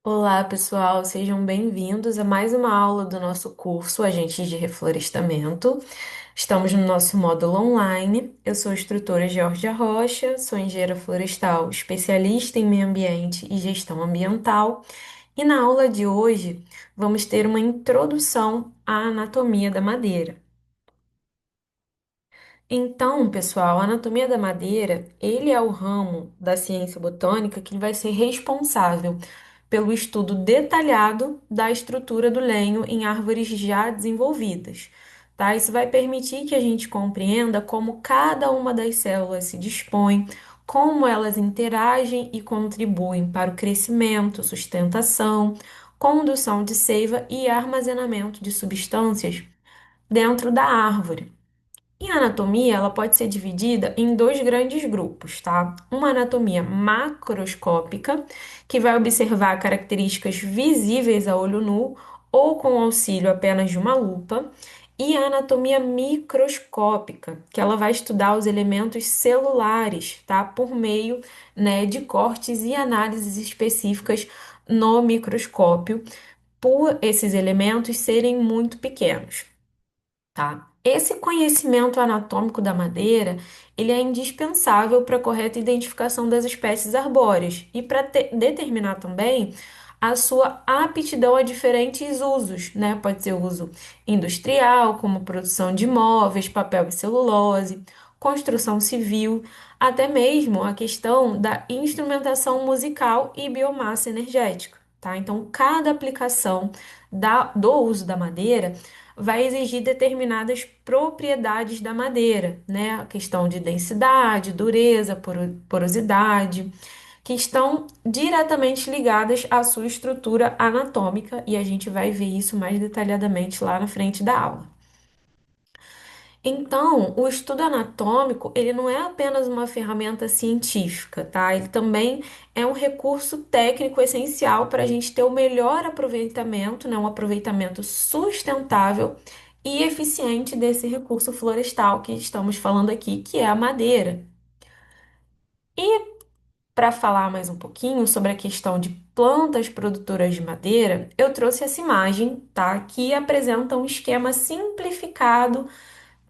Olá, pessoal, sejam bem-vindos a mais uma aula do nosso curso Agentes de Reflorestamento. Estamos no nosso módulo online. Eu sou a instrutora Georgia Rocha, sou engenheira florestal, especialista em meio ambiente e gestão ambiental. E na aula de hoje vamos ter uma introdução à anatomia da madeira. Então, pessoal, a anatomia da madeira, ele é o ramo da ciência botânica que vai ser responsável pelo estudo detalhado da estrutura do lenho em árvores já desenvolvidas, tá? Isso vai permitir que a gente compreenda como cada uma das células se dispõe, como elas interagem e contribuem para o crescimento, sustentação, condução de seiva e armazenamento de substâncias dentro da árvore. E a anatomia, ela pode ser dividida em dois grandes grupos, tá? Uma anatomia macroscópica, que vai observar características visíveis a olho nu ou com auxílio apenas de uma lupa, e a anatomia microscópica, que ela vai estudar os elementos celulares, tá? Por meio, né, de cortes e análises específicas no microscópio, por esses elementos serem muito pequenos, tá? Esse conhecimento anatômico da madeira, ele é indispensável para a correta identificação das espécies arbóreas e para determinar também a sua aptidão a diferentes usos, né? Pode ser uso industrial, como produção de móveis, papel e celulose, construção civil, até mesmo a questão da instrumentação musical e biomassa energética, tá? Então, cada aplicação do uso da madeira vai exigir determinadas propriedades da madeira, né? A questão de densidade, dureza, porosidade, que estão diretamente ligadas à sua estrutura anatômica, e a gente vai ver isso mais detalhadamente lá na frente da aula. Então, o estudo anatômico, ele não é apenas uma ferramenta científica, tá? Ele também é um recurso técnico essencial para a gente ter o melhor aproveitamento, né? Um aproveitamento sustentável e eficiente desse recurso florestal que estamos falando aqui, que é a madeira. E para falar mais um pouquinho sobre a questão de plantas produtoras de madeira, eu trouxe essa imagem, tá? Que apresenta um esquema simplificado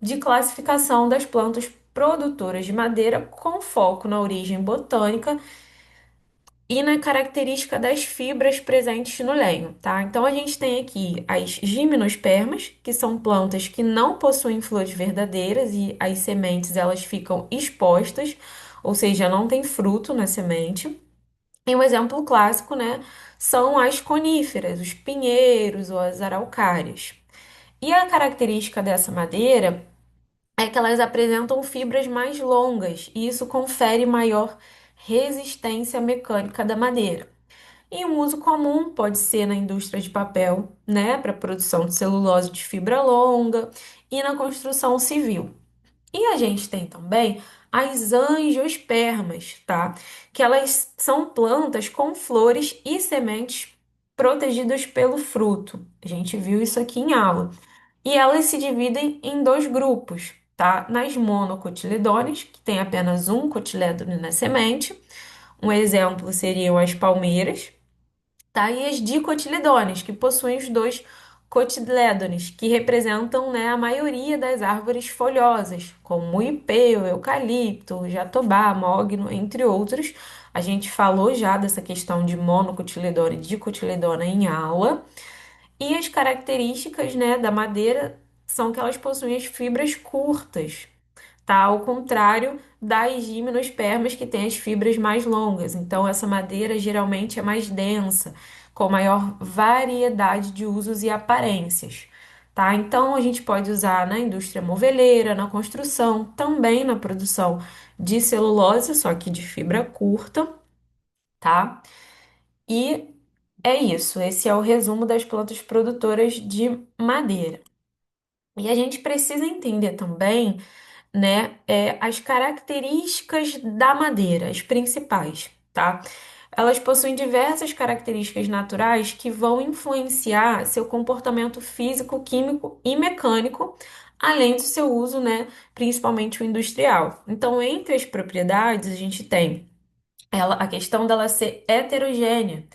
de classificação das plantas produtoras de madeira com foco na origem botânica e na característica das fibras presentes no lenho, tá? Então a gente tem aqui as gimnospermas, que são plantas que não possuem flores verdadeiras e as sementes elas ficam expostas, ou seja, não tem fruto na semente. E um exemplo clássico, né, são as coníferas, os pinheiros ou as araucárias. E a característica dessa madeira é que elas apresentam fibras mais longas e isso confere maior resistência mecânica da madeira. E um uso comum pode ser na indústria de papel, né, para produção de celulose de fibra longa e na construção civil. E a gente tem também as angiospermas, tá? Que elas são plantas com flores e sementes protegidas pelo fruto. A gente viu isso aqui em aula. E elas se dividem em dois grupos, tá? Nas monocotiledôneas, que tem apenas um cotilédone na semente. Um exemplo seriam as palmeiras, tá? E as dicotiledôneas, que possuem os dois cotilédones, que representam, né, a maioria das árvores folhosas, como o ipê, o eucalipto, o jatobá, mogno, entre outros. A gente falou já dessa questão de monocotiledônea e dicotiledônea em aula. E as características, né, da madeira são que elas possuem as fibras curtas, tá? Ao contrário das gimnospermas que têm as fibras mais longas. Então, essa madeira geralmente é mais densa, com maior variedade de usos e aparências, tá? Então, a gente pode usar na indústria moveleira, na construção, também na produção de celulose, só que de fibra curta, tá? E é isso, esse é o resumo das plantas produtoras de madeira. E a gente precisa entender também, né, as características da madeira, as principais, tá? Elas possuem diversas características naturais que vão influenciar seu comportamento físico, químico e mecânico, além do seu uso, né, principalmente o industrial. Então, entre as propriedades, a gente tem a questão dela ser heterogênea.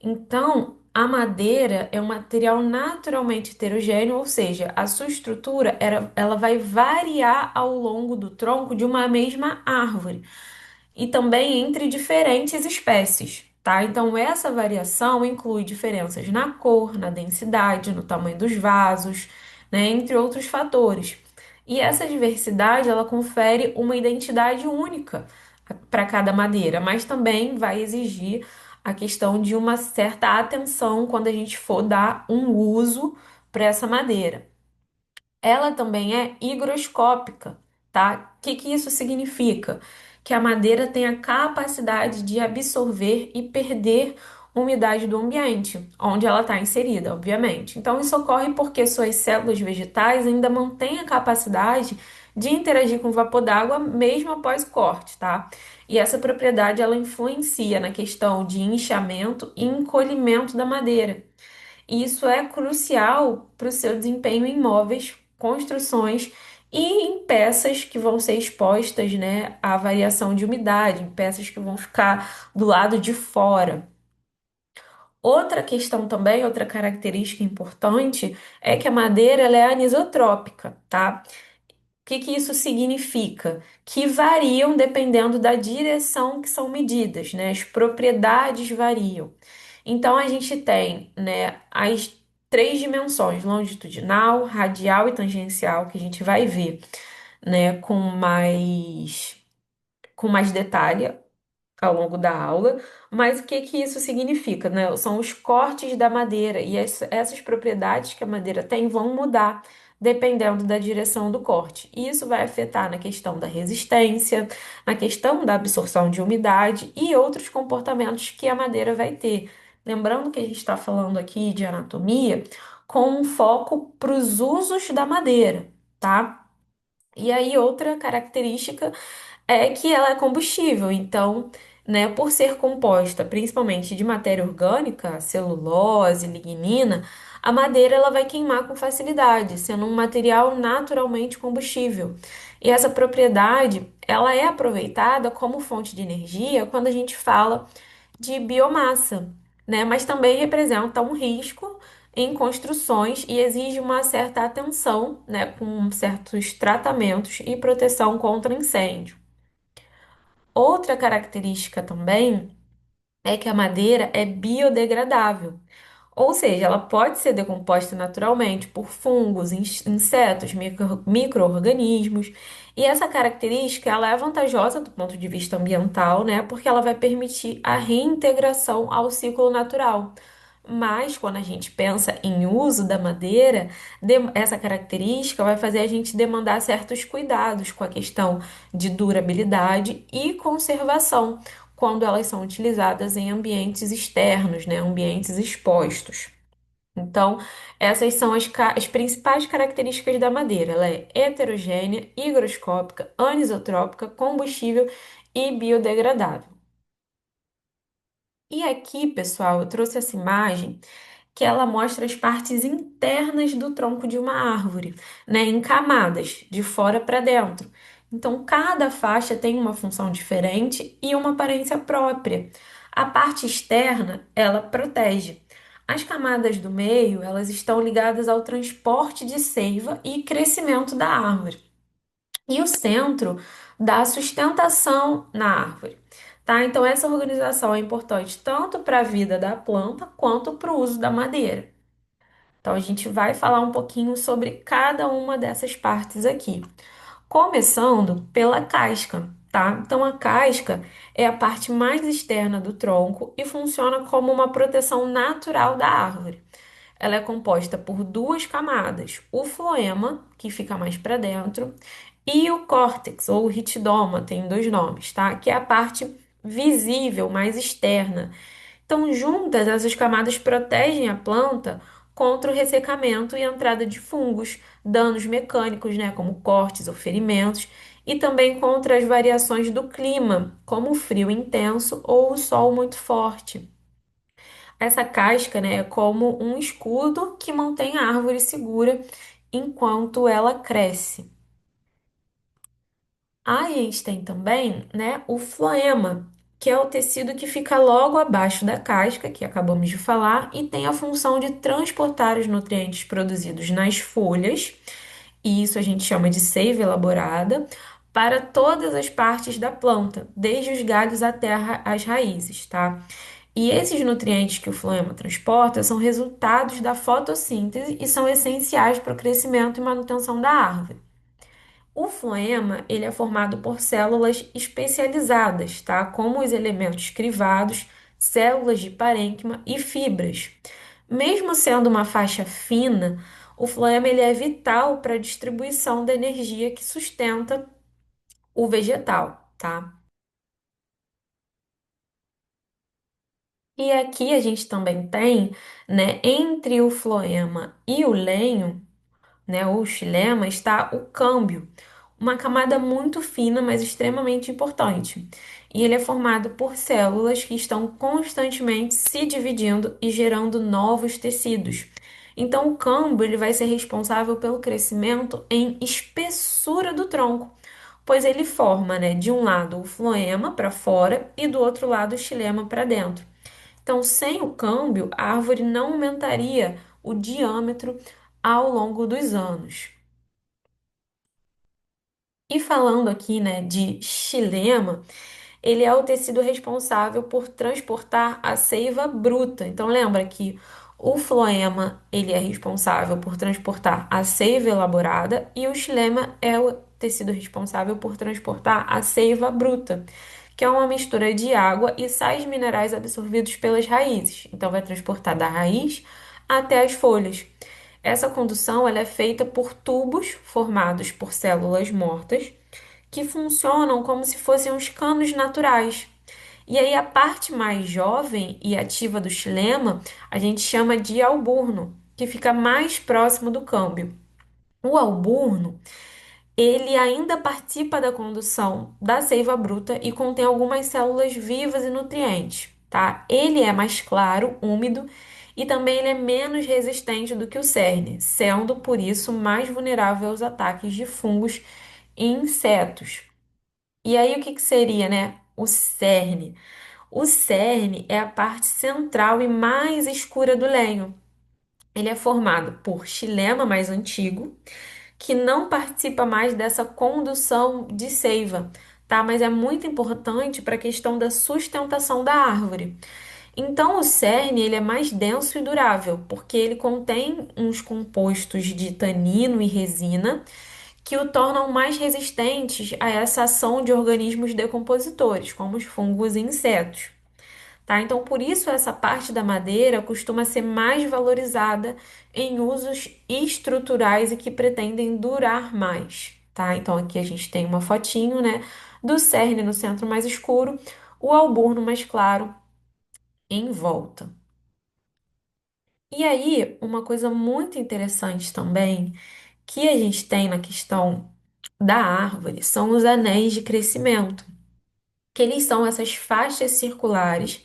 Então, a madeira é um material naturalmente heterogêneo, ou seja, a sua estrutura ela vai variar ao longo do tronco de uma mesma árvore e também entre diferentes espécies, tá? Então, essa variação inclui diferenças na cor, na densidade, no tamanho dos vasos, né, entre outros fatores. E essa diversidade, ela confere uma identidade única para cada madeira, mas também vai exigir a questão de uma certa atenção quando a gente for dar um uso para essa madeira. Ela também é higroscópica, tá? O que que isso significa? Que a madeira tem a capacidade de absorver e perder umidade do ambiente, onde ela está inserida, obviamente. Então, isso ocorre porque suas células vegetais ainda mantêm a capacidade de interagir com o vapor d'água mesmo após o corte, tá? E essa propriedade ela influencia na questão de inchamento e encolhimento da madeira. E isso é crucial para o seu desempenho em móveis, construções e em peças que vão ser expostas, né, à variação de umidade, em peças que vão ficar do lado de fora. Outra questão também, outra característica importante é que a madeira ela é anisotrópica, tá? O que que isso significa? Que variam dependendo da direção que são medidas, né? As propriedades variam. Então a gente tem, né, as três dimensões, longitudinal, radial e tangencial, que a gente vai ver, né, com mais detalhe ao longo da aula, mas o que que isso significa, né? São os cortes da madeira e essas propriedades que a madeira tem vão mudar dependendo da direção do corte. E isso vai afetar na questão da resistência, na questão da absorção de umidade e outros comportamentos que a madeira vai ter. Lembrando que a gente está falando aqui de anatomia com um foco para os usos da madeira, tá? E aí, outra característica é que ela é combustível, então, né, por ser composta principalmente de matéria orgânica, celulose, lignina, a madeira ela vai queimar com facilidade, sendo um material naturalmente combustível. E essa propriedade, ela é aproveitada como fonte de energia quando a gente fala de biomassa, né? Mas também representa um risco em construções e exige uma certa atenção, né, com certos tratamentos e proteção contra incêndio. Outra característica também é que a madeira é biodegradável, ou seja, ela pode ser decomposta naturalmente por fungos, insetos, micro-organismos, e essa característica ela é vantajosa do ponto de vista ambiental, né? Porque ela vai permitir a reintegração ao ciclo natural. Mas quando a gente pensa em uso da madeira, essa característica vai fazer a gente demandar certos cuidados com a questão de durabilidade e conservação, quando elas são utilizadas em ambientes externos, né, ambientes expostos. Então, essas são as principais características da madeira. Ela é heterogênea, higroscópica, anisotrópica, combustível e biodegradável. E aqui, pessoal, eu trouxe essa imagem que ela mostra as partes internas do tronco de uma árvore, né, em camadas, de fora para dentro. Então, cada faixa tem uma função diferente e uma aparência própria. A parte externa, ela protege. As camadas do meio, elas estão ligadas ao transporte de seiva e crescimento da árvore. E o centro dá sustentação na árvore. Tá? Então, essa organização é importante tanto para a vida da planta quanto para o uso da madeira. Então, a gente vai falar um pouquinho sobre cada uma dessas partes aqui. Começando pela casca, tá? Então, a casca é a parte mais externa do tronco e funciona como uma proteção natural da árvore. Ela é composta por duas camadas: o floema, que fica mais para dentro, e o córtex, ou ritidoma, tem dois nomes, tá? Que é a parte visível, mais externa. Então, juntas, essas camadas protegem a planta contra o ressecamento e a entrada de fungos, danos mecânicos, né, como cortes ou ferimentos, e também contra as variações do clima, como o frio intenso ou o sol muito forte. Essa casca, né, é como um escudo que mantém a árvore segura enquanto ela cresce. A gente tem também, né, o floema. que é o tecido que fica logo abaixo da casca, que acabamos de falar, e tem a função de transportar os nutrientes produzidos nas folhas, e isso a gente chama de seiva elaborada, para todas as partes da planta, desde os galhos até as raízes, tá? E esses nutrientes que o floema transporta são resultados da fotossíntese e são essenciais para o crescimento e manutenção da árvore. O floema, ele é formado por células especializadas, tá? Como os elementos crivados, células de parênquima e fibras. Mesmo sendo uma faixa fina, o floema ele é vital para a distribuição da energia que sustenta o vegetal, tá? E aqui a gente também tem, né, entre o floema e o lenho, né, ou xilema, está o câmbio, uma camada muito fina, mas extremamente importante. E ele é formado por células que estão constantemente se dividindo e gerando novos tecidos. Então, o câmbio ele vai ser responsável pelo crescimento em espessura do tronco, pois ele forma, né, de um lado o floema para fora e do outro lado o xilema para dentro. Então, sem o câmbio, a árvore não aumentaria o diâmetro ao longo dos anos. E falando aqui, né, de xilema, ele é o tecido responsável por transportar a seiva bruta. Então, lembra que o floema, ele é responsável por transportar a seiva elaborada e o xilema é o tecido responsável por transportar a seiva bruta, que é uma mistura de água e sais minerais absorvidos pelas raízes. Então, vai transportar da raiz até as folhas. Essa condução ela é feita por tubos formados por células mortas que funcionam como se fossem os canos naturais. E aí a parte mais jovem e ativa do xilema a gente chama de alburno, que fica mais próximo do câmbio. O alburno ele ainda participa da condução da seiva bruta e contém algumas células vivas e nutrientes, tá? Ele é mais claro, úmido e também ele é menos resistente do que o cerne, sendo por isso mais vulnerável aos ataques de fungos e insetos. E aí o que que seria, né? O cerne. O cerne é a parte central e mais escura do lenho. Ele é formado por xilema mais antigo que não participa mais dessa condução de seiva, tá? Mas é muito importante para a questão da sustentação da árvore. Então, o cerne ele é mais denso e durável, porque ele contém uns compostos de tanino e resina que o tornam mais resistentes a essa ação de organismos decompositores, como os fungos e insetos. Tá? Então, por isso, essa parte da madeira costuma ser mais valorizada em usos estruturais e que pretendem durar mais. Tá? Então, aqui a gente tem uma fotinho, né, do cerne no centro mais escuro, o alburno mais claro em volta. E aí, uma coisa muito interessante também que a gente tem na questão da árvore são os anéis de crescimento, que eles são essas faixas circulares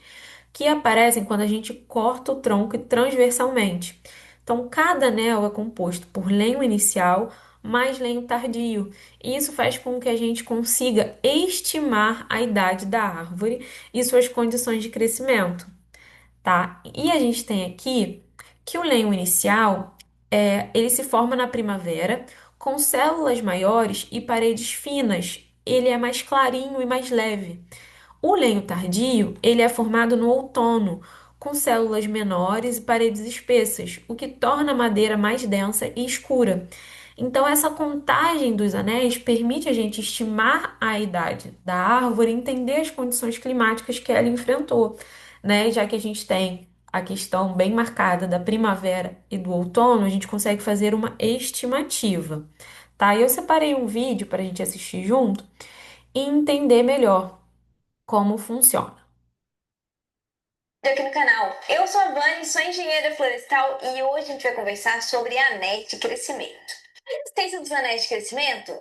que aparecem quando a gente corta o tronco transversalmente. Então, cada anel é composto por lenho inicial mais lenho tardio. E isso faz com que a gente consiga estimar a idade da árvore e suas condições de crescimento, tá? E a gente tem aqui que o lenho inicial ele se forma na primavera com células maiores e paredes finas. Ele é mais clarinho e mais leve. O lenho tardio, ele é formado no outono, com células menores e paredes espessas, o que torna a madeira mais densa e escura. Então, essa contagem dos anéis permite a gente estimar a idade da árvore e entender as condições climáticas que ela enfrentou, né? Já que a gente tem a questão bem marcada da primavera e do outono, a gente consegue fazer uma estimativa, tá? E eu separei um vídeo para a gente assistir junto e entender melhor como funciona. Aqui no canal. Eu sou a Vani, sou engenheira florestal e hoje a gente vai conversar sobre anéis de crescimento. A existência dos anéis de crescimento,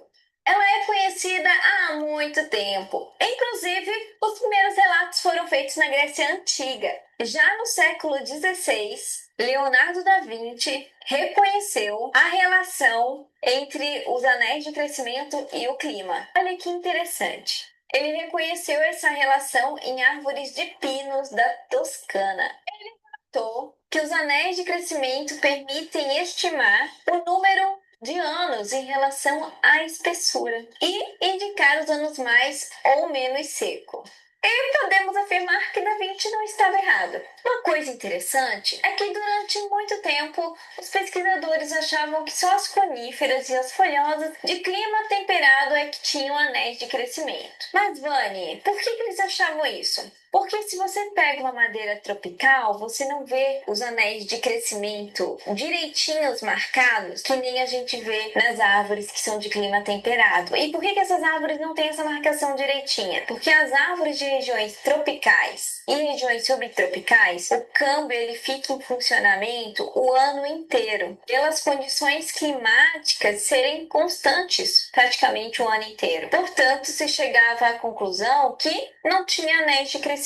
ela é conhecida há muito tempo. Inclusive, os primeiros relatos foram feitos na Grécia Antiga. Já no século XVI, Leonardo da Vinci reconheceu a relação entre os anéis de crescimento e o clima. Olha que interessante. Ele reconheceu essa relação em árvores de pinos da Toscana. Notou que os anéis de crescimento permitem estimar o número de anos em relação à espessura e indicar os anos mais ou menos seco. E podemos afirmar que Da Vinci não estava errado. Uma coisa interessante é que durante muito tempo os pesquisadores achavam que só as coníferas e as folhosas de clima temperado é que tinham anéis de crescimento. Mas, Vani, por que eles achavam isso? Porque se você pega uma madeira tropical, você não vê os anéis de crescimento direitinhos marcados, que nem a gente vê nas árvores que são de clima temperado. E por que essas árvores não têm essa marcação direitinha? Porque as árvores de regiões tropicais e regiões subtropicais, o câmbio ele fica em funcionamento o ano inteiro, pelas condições climáticas serem constantes praticamente o ano inteiro. Portanto, se chegava à conclusão que não tinha anéis de crescimento.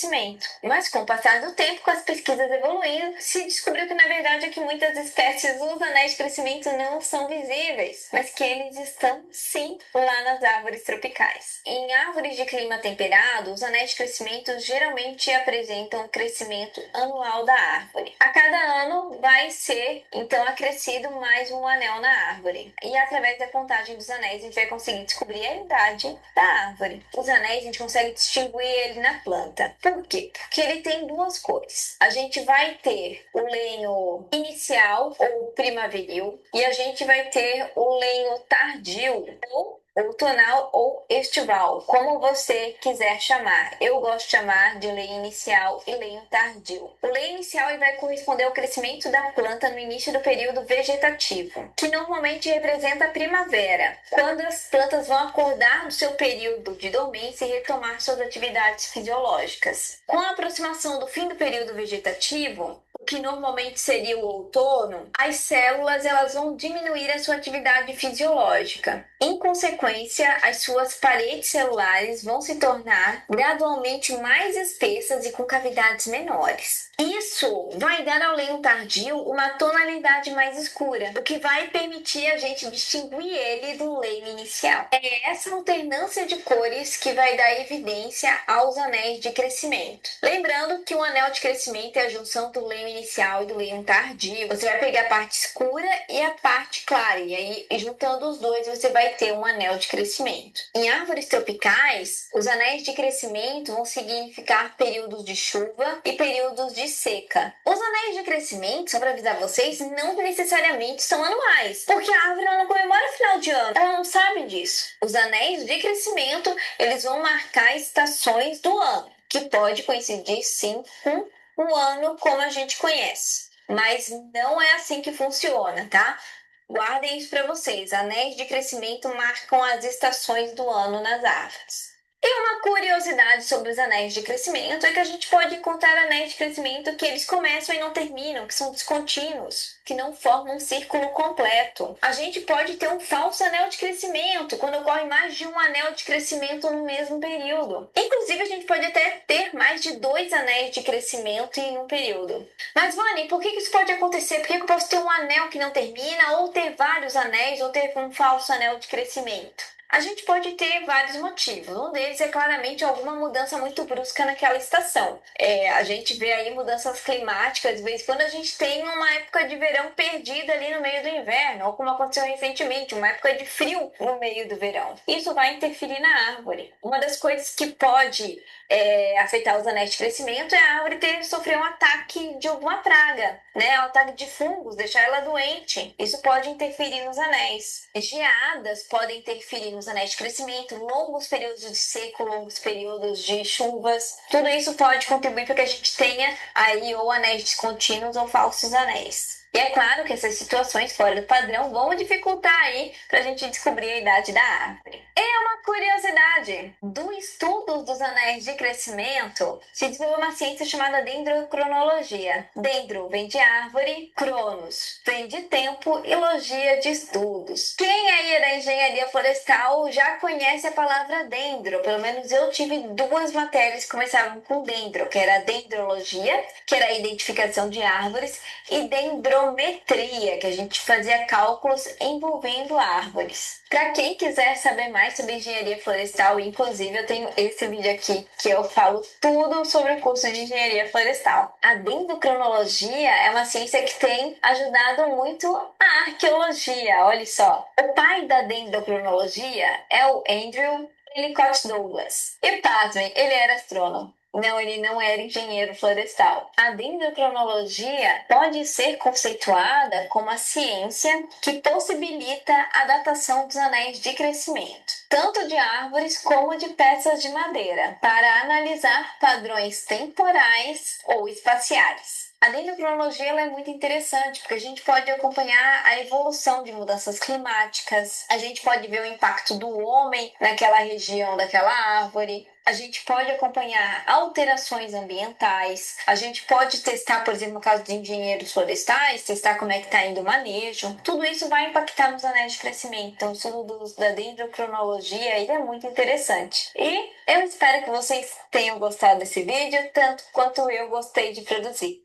Mas com o passar do tempo, com as pesquisas evoluindo, se descobriu que na verdade é que muitas espécies os anéis de crescimento não são visíveis, mas que eles estão sim lá nas árvores tropicais. Em árvores de clima temperado, os anéis de crescimento geralmente apresentam o crescimento anual da árvore. A cada ano vai ser então acrescido mais um anel na árvore. E através da contagem dos anéis a gente vai conseguir descobrir a idade da árvore. Os anéis a gente consegue distinguir ele na planta. Por quê? Porque ele tem duas cores. A gente vai ter o lenho inicial ou primaveril e a gente vai ter o lenho tardio ou outonal ou estival, como você quiser chamar. Eu gosto de chamar de lenho inicial e lenho tardio. O lenho inicial ele vai corresponder ao crescimento da planta no início do período vegetativo, que normalmente representa a primavera, quando as plantas vão acordar do seu período de dormência e retomar suas atividades fisiológicas. Com a aproximação do fim do período vegetativo, o que normalmente seria o outono, as células elas vão diminuir a sua atividade fisiológica. Em consequência, as suas paredes celulares vão se tornar gradualmente mais espessas e com cavidades menores. Isso vai dar ao lenho tardio uma tonalidade mais escura, o que vai permitir a gente distinguir ele do lenho inicial. É essa alternância de cores que vai dar evidência aos anéis de crescimento. Lembrando que o anel de crescimento é a junção do lenho inicial e do lenho tardio. Você vai pegar a parte escura e a parte clara, e aí juntando os dois você vai ter um anel de crescimento. Em árvores tropicais, os anéis de crescimento vão significar períodos de chuva e períodos de seca. Os anéis de crescimento, só para avisar vocês, não necessariamente são anuais, porque a árvore não comemora final de ano, ela não sabe disso. Os anéis de crescimento, eles vão marcar estações do ano, que pode coincidir sim com o ano como a gente conhece. Mas não é assim que funciona, tá? Guardem isso para vocês. Anéis de crescimento marcam as estações do ano nas árvores. E uma curiosidade sobre os anéis de crescimento é que a gente pode encontrar anéis de crescimento que eles começam e não terminam, que são descontínuos, que não formam um círculo completo. A gente pode ter um falso anel de crescimento, quando ocorre mais de um anel de crescimento no mesmo período. Inclusive, a gente pode até ter mais de dois anéis de crescimento em um período. Mas, Vani, por que isso pode acontecer? Por que eu posso ter um anel que não termina, ou ter vários anéis, ou ter um falso anel de crescimento? A gente pode ter vários motivos. Um deles é claramente alguma mudança muito brusca naquela estação. A gente vê aí mudanças climáticas, de vez em quando a gente tem uma época de verão perdida ali no meio do inverno, ou como aconteceu recentemente, uma época de frio no meio do verão. Isso vai interferir na árvore. Uma das coisas que pode afetar os anéis de crescimento é a árvore sofrer um ataque de alguma praga, né? Um ataque de fungos, deixar ela doente. Isso pode interferir nos anéis. Geadas podem interferir nos anéis de crescimento, longos períodos de seco, longos períodos de chuvas. Tudo isso pode contribuir para que a gente tenha aí ou anéis descontínuos ou falsos anéis. E é claro que essas situações fora do padrão vão dificultar aí para a gente descobrir a idade da árvore. E uma curiosidade, do estudo dos anéis de crescimento, se desenvolveu uma ciência chamada dendrocronologia. Dendro vem de árvore, cronos vem de tempo e logia de estudos. Quem aí é da engenharia florestal já conhece a palavra dendro, pelo menos eu tive duas matérias que começavam com dendro, que era dendrologia, que era a identificação de árvores, e dendrologia, geometria, que a gente fazia cálculos envolvendo árvores. Para quem quiser saber mais sobre engenharia florestal, inclusive eu tenho esse vídeo aqui que eu falo tudo sobre o curso de engenharia florestal. A dendrocronologia é uma ciência que tem ajudado muito a arqueologia. Olha só, o pai da dendrocronologia é o Andrew Ellicott Douglas. E pasmem, ele era astrônomo. Não, ele não era engenheiro florestal. A dendrocronologia pode ser conceituada como a ciência que possibilita a datação dos anéis de crescimento, tanto de árvores como de peças de madeira, para analisar padrões temporais ou espaciais. A dendrocronologia ela é muito interessante porque a gente pode acompanhar a evolução de mudanças climáticas, a gente pode ver o impacto do homem naquela região daquela árvore, a gente pode acompanhar alterações ambientais, a gente pode testar, por exemplo, no caso de engenheiros florestais, testar como é que está indo o manejo. Tudo isso vai impactar nos anéis de crescimento. Então, o estudo da dendrocronologia ele é muito interessante. E eu espero que vocês tenham gostado desse vídeo, tanto quanto eu gostei de produzir.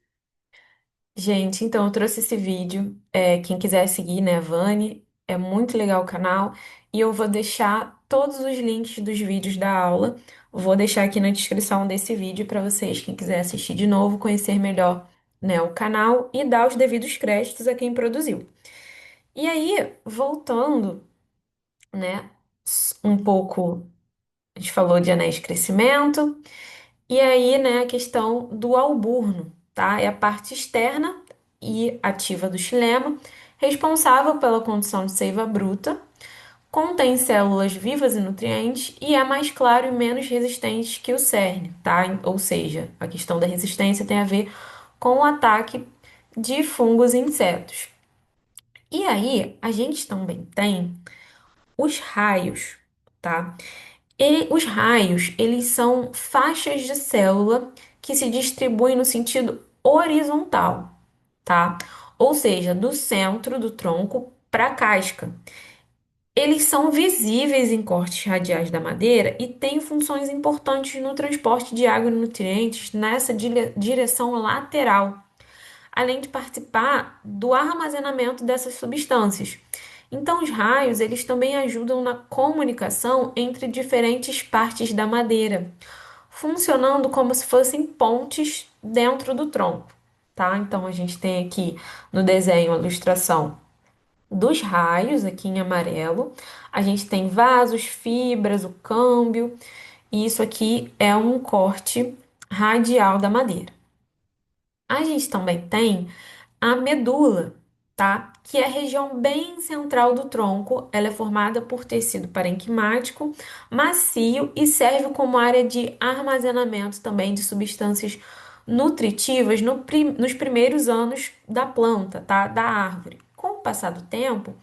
Gente, então eu trouxe esse vídeo. Quem quiser seguir, né, Vani, é muito legal o canal. E eu vou deixar todos os links dos vídeos da aula. Vou deixar aqui na descrição desse vídeo para vocês, quem quiser assistir de novo, conhecer melhor, né, o canal e dar os devidos créditos a quem produziu. E aí, voltando, né, um pouco, a gente falou de anéis de crescimento. E aí, né, a questão do alburno, tá? É a parte externa e ativa do xilema, responsável pela condução de seiva bruta, contém células vivas e nutrientes e é mais claro e menos resistente que o cerne, tá? Ou seja, a questão da resistência tem a ver com o ataque de fungos e insetos. E aí, a gente também tem os raios, tá? Os raios, eles são faixas de célula que se distribuem no sentido horizontal, tá? Ou seja, do centro do tronco para a casca. Eles são visíveis em cortes radiais da madeira e têm funções importantes no transporte de água e nutrientes nessa direção lateral, além de participar do armazenamento dessas substâncias. Então, os raios, eles também ajudam na comunicação entre diferentes partes da madeira, funcionando como se fossem pontes dentro do tronco, tá? Então, a gente tem aqui no desenho a ilustração dos raios, aqui em amarelo. A gente tem vasos, fibras, o câmbio, e isso aqui é um corte radial da madeira. A gente também tem a medula, tá? Que é a região bem central do tronco. Ela é formada por tecido parenquimático, macio e serve como área de armazenamento também de substâncias nutritivas nos primeiros anos da planta, tá? Da árvore. Com o passar do tempo,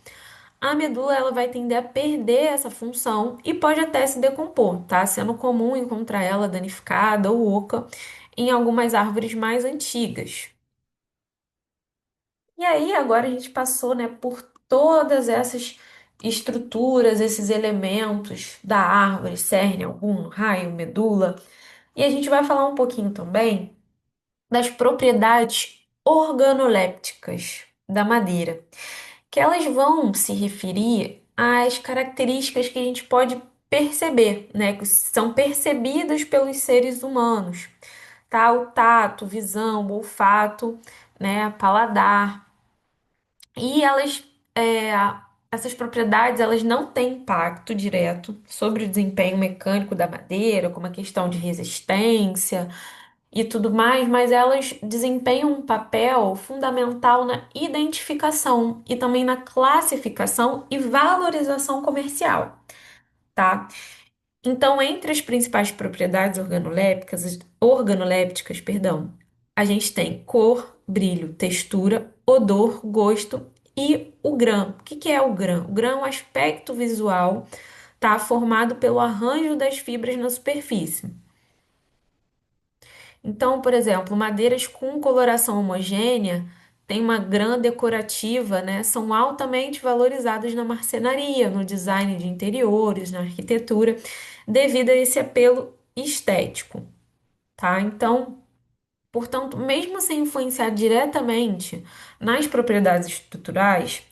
a medula ela vai tender a perder essa função e pode até se decompor, tá? Sendo comum encontrar ela danificada ou oca em algumas árvores mais antigas. E aí, agora a gente passou, né, por todas essas estruturas, esses elementos da árvore, cerne, algum, raio, medula, e a gente vai falar um pouquinho também das propriedades organolépticas da madeira, que elas vão se referir às características que a gente pode perceber, né, que são percebidas pelos seres humanos, tá? O tato, visão, olfato, né, paladar. E é, essas propriedades, elas não têm impacto direto sobre o desempenho mecânico da madeira, como a questão de resistência e tudo mais, mas elas desempenham um papel fundamental na identificação e também na classificação e valorização comercial, tá? Então, entre as principais propriedades organolépticas, perdão, a gente tem cor, brilho, textura, odor, gosto e o grão. O que que é o grão? O grão é um aspecto visual, tá? Formado pelo arranjo das fibras na superfície. Então, por exemplo, madeiras com coloração homogênea têm uma grã decorativa, né? São altamente valorizadas na marcenaria, no design de interiores, na arquitetura, devido a esse apelo estético, tá? Então, Portanto, mesmo sem influenciar diretamente nas propriedades estruturais,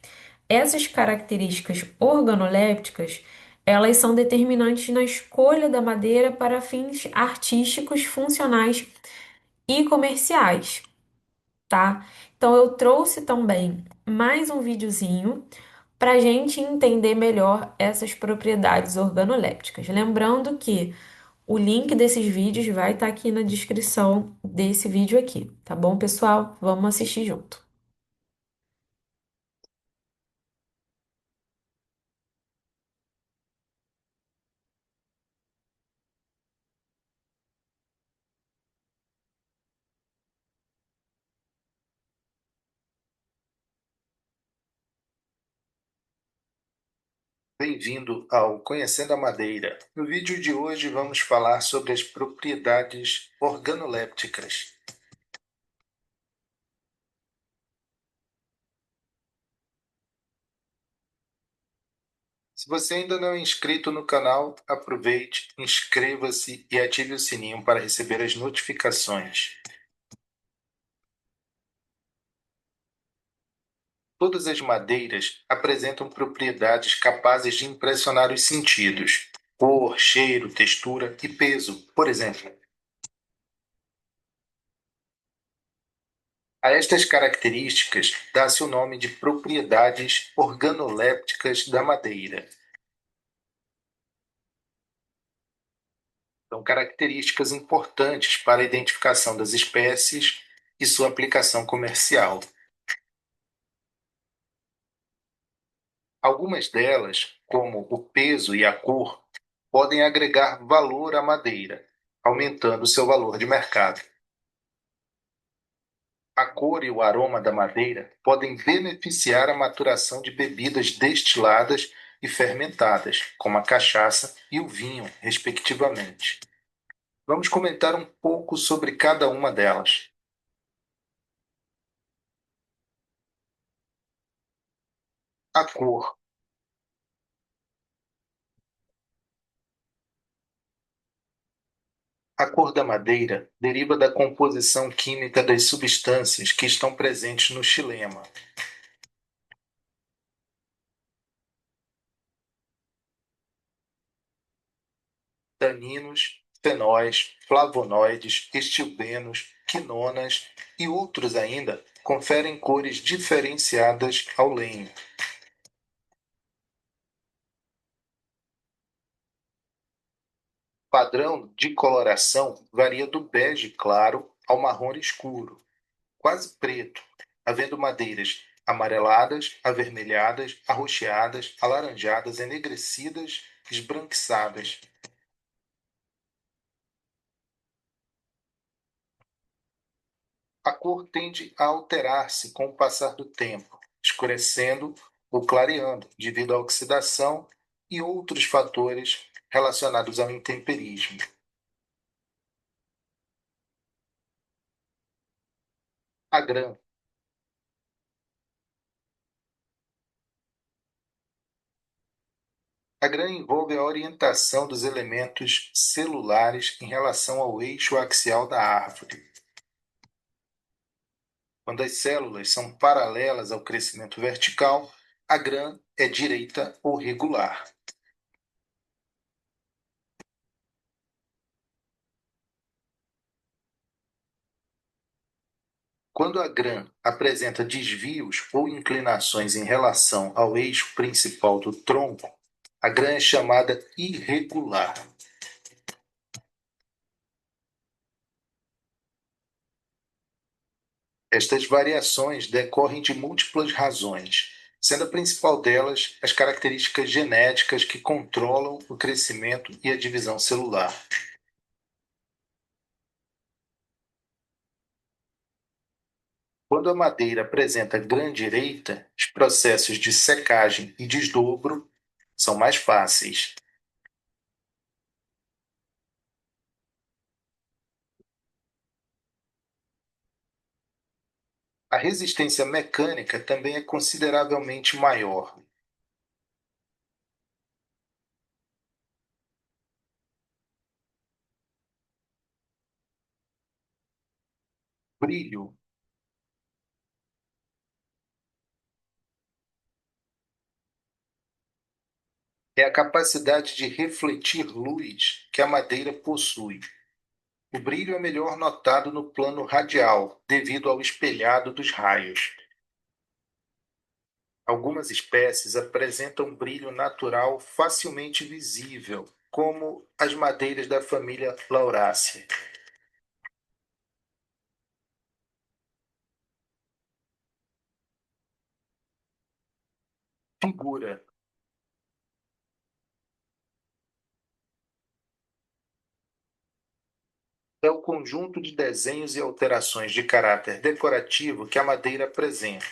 essas características organolépticas, elas são determinantes na escolha da madeira para fins artísticos, funcionais e comerciais, tá? Então eu trouxe também mais um videozinho para a gente entender melhor essas propriedades organolépticas. Lembrando que o link desses vídeos vai estar aqui na descrição desse vídeo aqui, tá bom, pessoal? Vamos assistir junto. Bem-vindo ao Conhecendo a Madeira. No vídeo de hoje vamos falar sobre as propriedades organolépticas. Se você ainda não é inscrito no canal, aproveite, inscreva-se e ative o sininho para receber as notificações. Todas as madeiras apresentam propriedades capazes de impressionar os sentidos: cor, cheiro, textura e peso, por exemplo. A estas características dá-se o nome de propriedades organolépticas da madeira. São características importantes para a identificação das espécies e sua aplicação comercial. Algumas delas, como o peso e a cor, podem agregar valor à madeira, aumentando seu valor de mercado. A cor e o aroma da madeira podem beneficiar a maturação de bebidas destiladas e fermentadas, como a cachaça e o vinho, respectivamente. Vamos comentar um pouco sobre cada uma delas. A cor. A cor da madeira deriva da composição química das substâncias que estão presentes no xilema. Taninos, fenóis, flavonoides, estilbenos, quinonas e outros ainda conferem cores diferenciadas ao lenho. O padrão de coloração varia do bege claro ao marrom escuro, quase preto, havendo madeiras amareladas, avermelhadas, arroxeadas, alaranjadas, enegrecidas, esbranquiçadas. A cor tende a alterar-se com o passar do tempo, escurecendo ou clareando devido à oxidação e outros fatores relacionados ao intemperismo. A grã. A grã envolve a orientação dos elementos celulares em relação ao eixo axial da árvore. Quando as células são paralelas ao crescimento vertical, a grã é direita ou regular. Quando a grã apresenta desvios ou inclinações em relação ao eixo principal do tronco, a grã é chamada irregular. Estas variações decorrem de múltiplas razões, sendo a principal delas as características genéticas que controlam o crescimento e a divisão celular. Quando a madeira apresenta grã direita, os processos de secagem e desdobro são mais fáceis. A resistência mecânica também é consideravelmente maior. Brilho é a capacidade de refletir luz que a madeira possui. O brilho é melhor notado no plano radial, devido ao espelhado dos raios. Algumas espécies apresentam brilho natural facilmente visível, como as madeiras da família Lauraceae. Figura é o conjunto de desenhos e alterações de caráter decorativo que a madeira apresenta.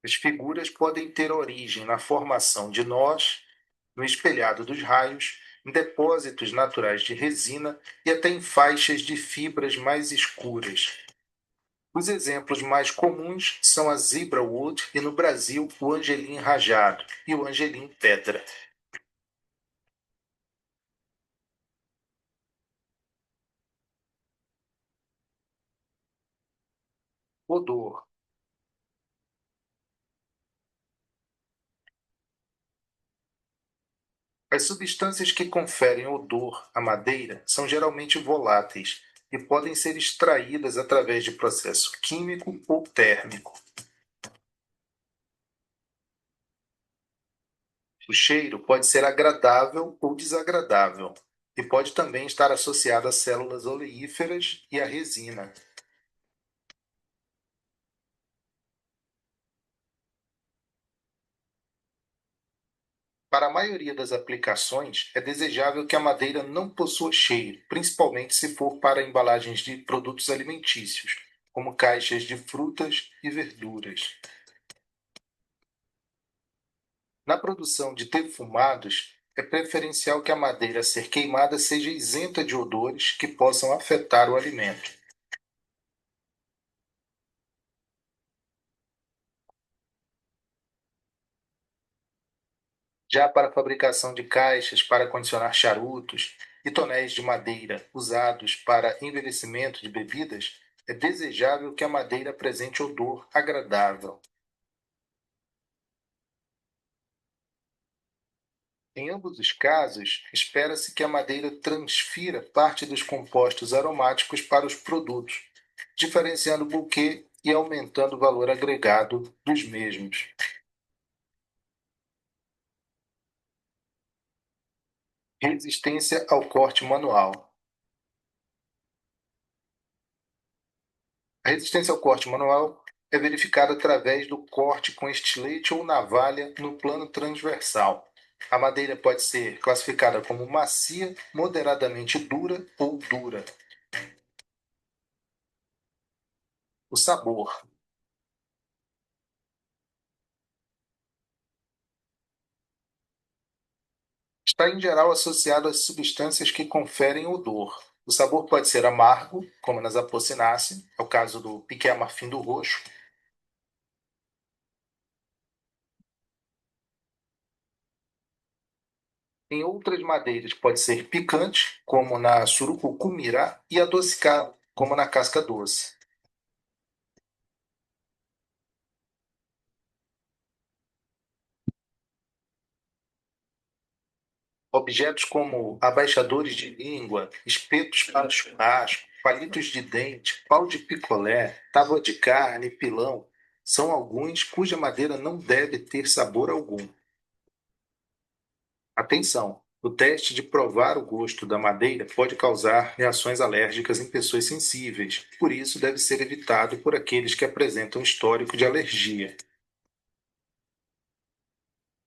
As figuras podem ter origem na formação de nós, no espelhado dos raios, em depósitos naturais de resina e até em faixas de fibras mais escuras. Os exemplos mais comuns são a zebra wood e, no Brasil, o angelim rajado e o angelim pedra. Odor. As substâncias que conferem odor à madeira são geralmente voláteis e podem ser extraídas através de processo químico ou térmico. O cheiro pode ser agradável ou desagradável e pode também estar associado a células oleíferas e à resina. Para a maioria das aplicações, é desejável que a madeira não possua cheiro, principalmente se for para embalagens de produtos alimentícios, como caixas de frutas e verduras. Na produção de perfumados, é preferencial que a madeira a ser queimada seja isenta de odores que possam afetar o alimento. Já para a fabricação de caixas para condicionar charutos e tonéis de madeira usados para envelhecimento de bebidas, é desejável que a madeira apresente odor agradável. Em ambos os casos, espera-se que a madeira transfira parte dos compostos aromáticos para os produtos, diferenciando o buquê e aumentando o valor agregado dos mesmos. Resistência ao corte manual. A resistência ao corte manual é verificada através do corte com estilete ou navalha no plano transversal. A madeira pode ser classificada como macia, moderadamente dura ou dura. O sabor está em geral associado às substâncias que conferem odor. O sabor pode ser amargo, como nas Apocynaceae, é o caso do piqué marfim do roxo. Em outras madeiras pode ser picante, como na surucucumirá, e adocicado, como na casca doce. Objetos como abaixadores de língua, espetos para churrasco, palitos de dente, pau de picolé, tábua de carne, pilão, são alguns cuja madeira não deve ter sabor algum. Atenção! O teste de provar o gosto da madeira pode causar reações alérgicas em pessoas sensíveis, por isso deve ser evitado por aqueles que apresentam histórico de alergia.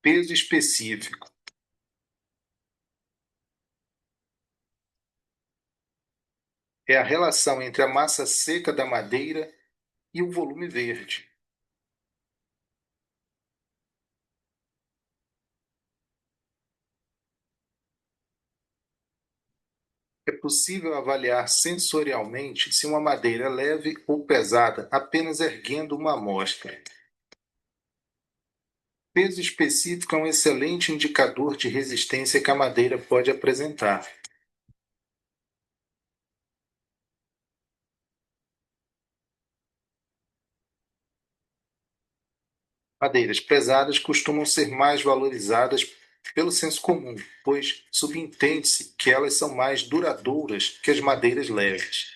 Peso específico é a relação entre a massa seca da madeira e o volume verde. É possível avaliar sensorialmente se uma madeira é leve ou pesada apenas erguendo uma amostra. Peso específico é um excelente indicador de resistência que a madeira pode apresentar. Madeiras pesadas costumam ser mais valorizadas pelo senso comum, pois subentende-se que elas são mais duradouras que as madeiras leves.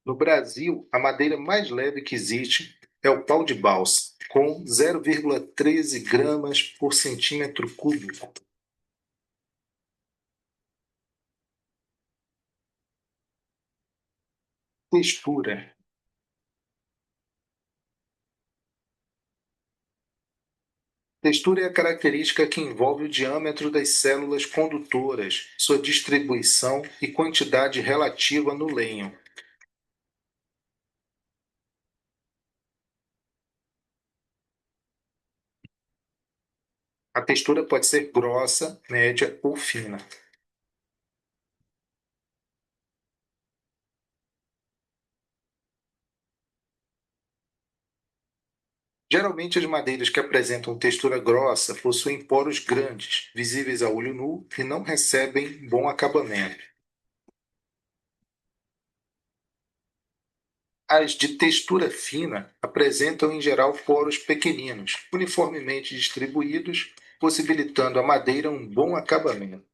No Brasil, a madeira mais leve que existe é o pau de balsa, com 0,13 gramas por centímetro cúbico. Textura. Textura é a característica que envolve o diâmetro das células condutoras, sua distribuição e quantidade relativa no lenho. A textura pode ser grossa, média ou fina. Geralmente, as madeiras que apresentam textura grossa possuem poros grandes, visíveis a olho nu e não recebem bom acabamento. As de textura fina apresentam em geral poros pequeninos, uniformemente distribuídos, possibilitando à madeira um bom acabamento.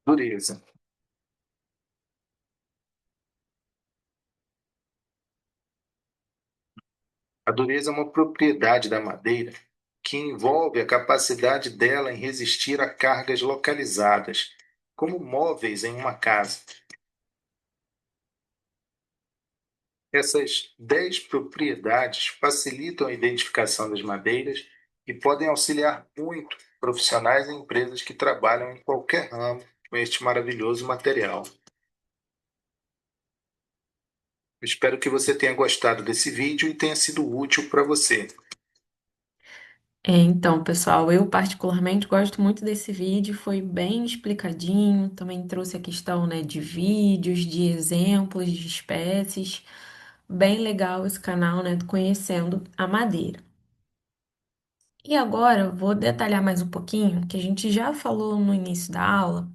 Dureza. A dureza é uma propriedade da madeira que envolve a capacidade dela em resistir a cargas localizadas, como móveis em uma casa. Essas 10 propriedades facilitam a identificação das madeiras e podem auxiliar muito profissionais e empresas que trabalham em qualquer ramo com este maravilhoso material. Espero que você tenha gostado desse vídeo e tenha sido útil para você. Então, pessoal, eu particularmente gosto muito desse vídeo, foi bem explicadinho, também trouxe a questão, né, de vídeos, de exemplos de espécies. Bem legal esse canal, né, do Conhecendo a Madeira. E agora eu vou detalhar mais um pouquinho, que a gente já falou no início da aula,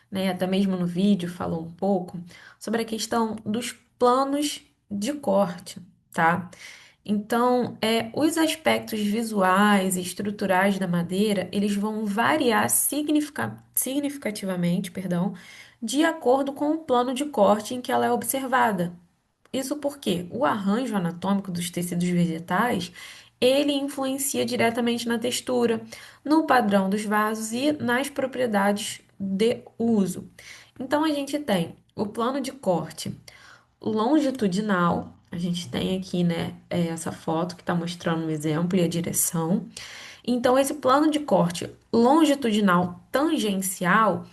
né, até mesmo no vídeo falou um pouco, sobre a questão dos planos de corte, tá? Então, os aspectos visuais e estruturais da madeira, eles vão variar significativamente, perdão, de acordo com o plano de corte em que ela é observada. Isso porque o arranjo anatômico dos tecidos vegetais, ele influencia diretamente na textura, no padrão dos vasos e nas propriedades de uso. Então, a gente tem o plano de corte longitudinal. A gente tem aqui, né, essa foto que está mostrando o exemplo e a direção. Então, esse plano de corte longitudinal tangencial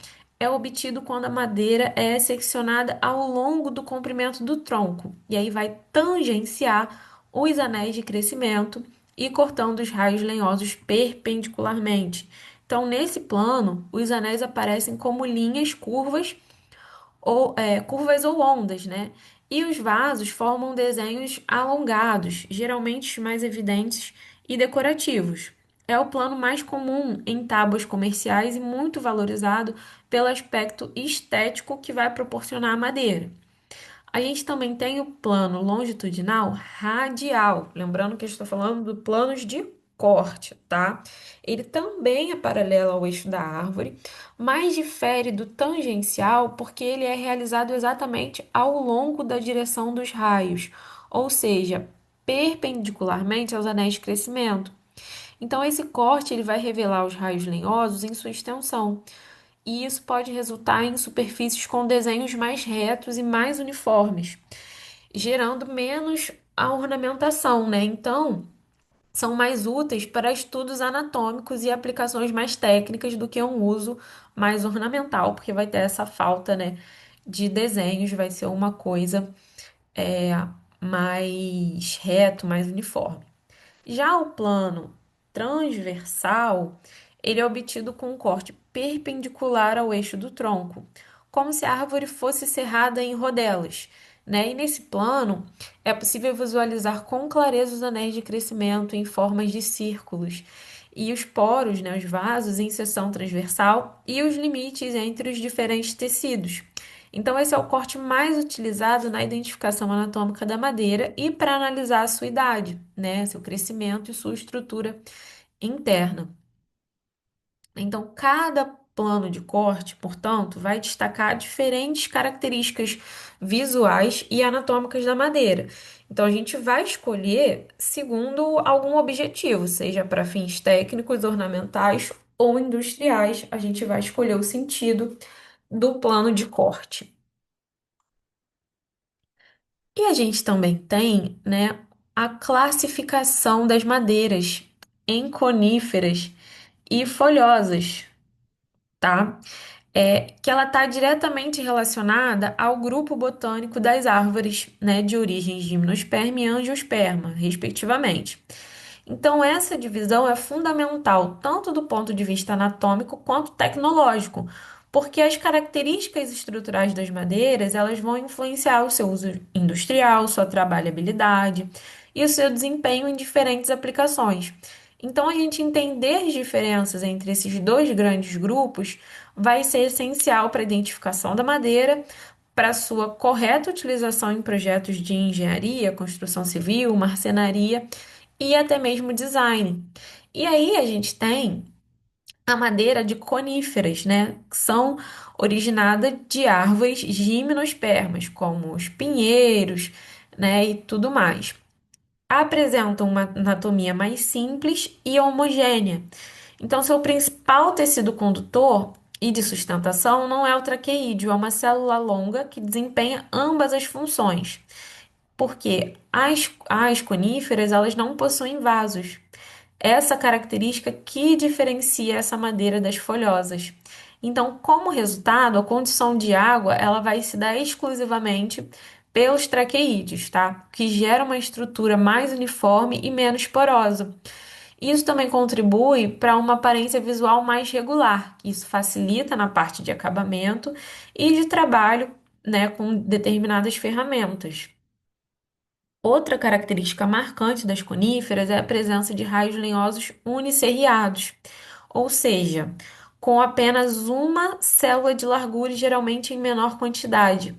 é obtido quando a madeira é seccionada ao longo do comprimento do tronco, e aí vai tangenciar os anéis de crescimento e cortando os raios lenhosos perpendicularmente. Então, nesse plano, os anéis aparecem como linhas curvas ou curvas ou ondas, né? E os vasos formam desenhos alongados, geralmente os mais evidentes e decorativos. É o plano mais comum em tábuas comerciais e muito valorizado pelo aspecto estético que vai proporcionar a madeira. A gente também tem o plano longitudinal radial, lembrando que eu estou falando do planos de corte, tá? Ele também é paralelo ao eixo da árvore, mas difere do tangencial porque ele é realizado exatamente ao longo da direção dos raios, ou seja, perpendicularmente aos anéis de crescimento. Então, esse corte ele vai revelar os raios lenhosos em sua extensão e isso pode resultar em superfícies com desenhos mais retos e mais uniformes, gerando menos a ornamentação, né? Então, são mais úteis para estudos anatômicos e aplicações mais técnicas do que um uso mais ornamental, porque vai ter essa falta, né, de desenhos, vai ser uma coisa é, mais reto, mais uniforme. Já o plano transversal, ele é obtido com um corte perpendicular ao eixo do tronco, como se a árvore fosse cerrada em rodelas, né? E nesse plano é possível visualizar com clareza os anéis de crescimento em formas de círculos e os poros, né, os vasos em seção transversal e os limites entre os diferentes tecidos. Então, esse é o corte mais utilizado na identificação anatômica da madeira e para analisar a sua idade, né, seu crescimento e sua estrutura interna. Então, cada plano de corte, portanto, vai destacar diferentes características visuais e anatômicas da madeira. Então, a gente vai escolher segundo algum objetivo, seja para fins técnicos, ornamentais ou industriais, a gente vai escolher o sentido do plano de corte. E a gente também tem, né, a classificação das madeiras em coníferas e folhosas, tá? Que ela está diretamente relacionada ao grupo botânico das árvores, né, de origem gimnosperma e angiosperma, respectivamente. Então, essa divisão é fundamental tanto do ponto de vista anatômico quanto tecnológico, porque as características estruturais das madeiras, elas vão influenciar o seu uso industrial, sua trabalhabilidade e o seu desempenho em diferentes aplicações. Então, a gente entender as diferenças entre esses dois grandes grupos vai ser essencial para a identificação da madeira, para sua correta utilização em projetos de engenharia, construção civil, marcenaria e até mesmo design. E aí a gente tem a madeira de coníferas, né, que são originadas de árvores gimnospermas, como os pinheiros, né, e tudo mais. Apresentam uma anatomia mais simples e homogênea. Então, seu principal tecido condutor e de sustentação não é o traqueídeo, é uma célula longa que desempenha ambas as funções, porque as coníferas elas não possuem vasos. Essa característica que diferencia essa madeira das folhosas. Então, como resultado, a condição de água ela vai se dar exclusivamente pelos traqueídeos, tá? Que gera uma estrutura mais uniforme e menos porosa. Isso também contribui para uma aparência visual mais regular. Isso facilita na parte de acabamento e de trabalho, né, com determinadas ferramentas. Outra característica marcante das coníferas é a presença de raios lenhosos unicerriados, ou seja, com apenas uma célula de largura e geralmente em menor quantidade.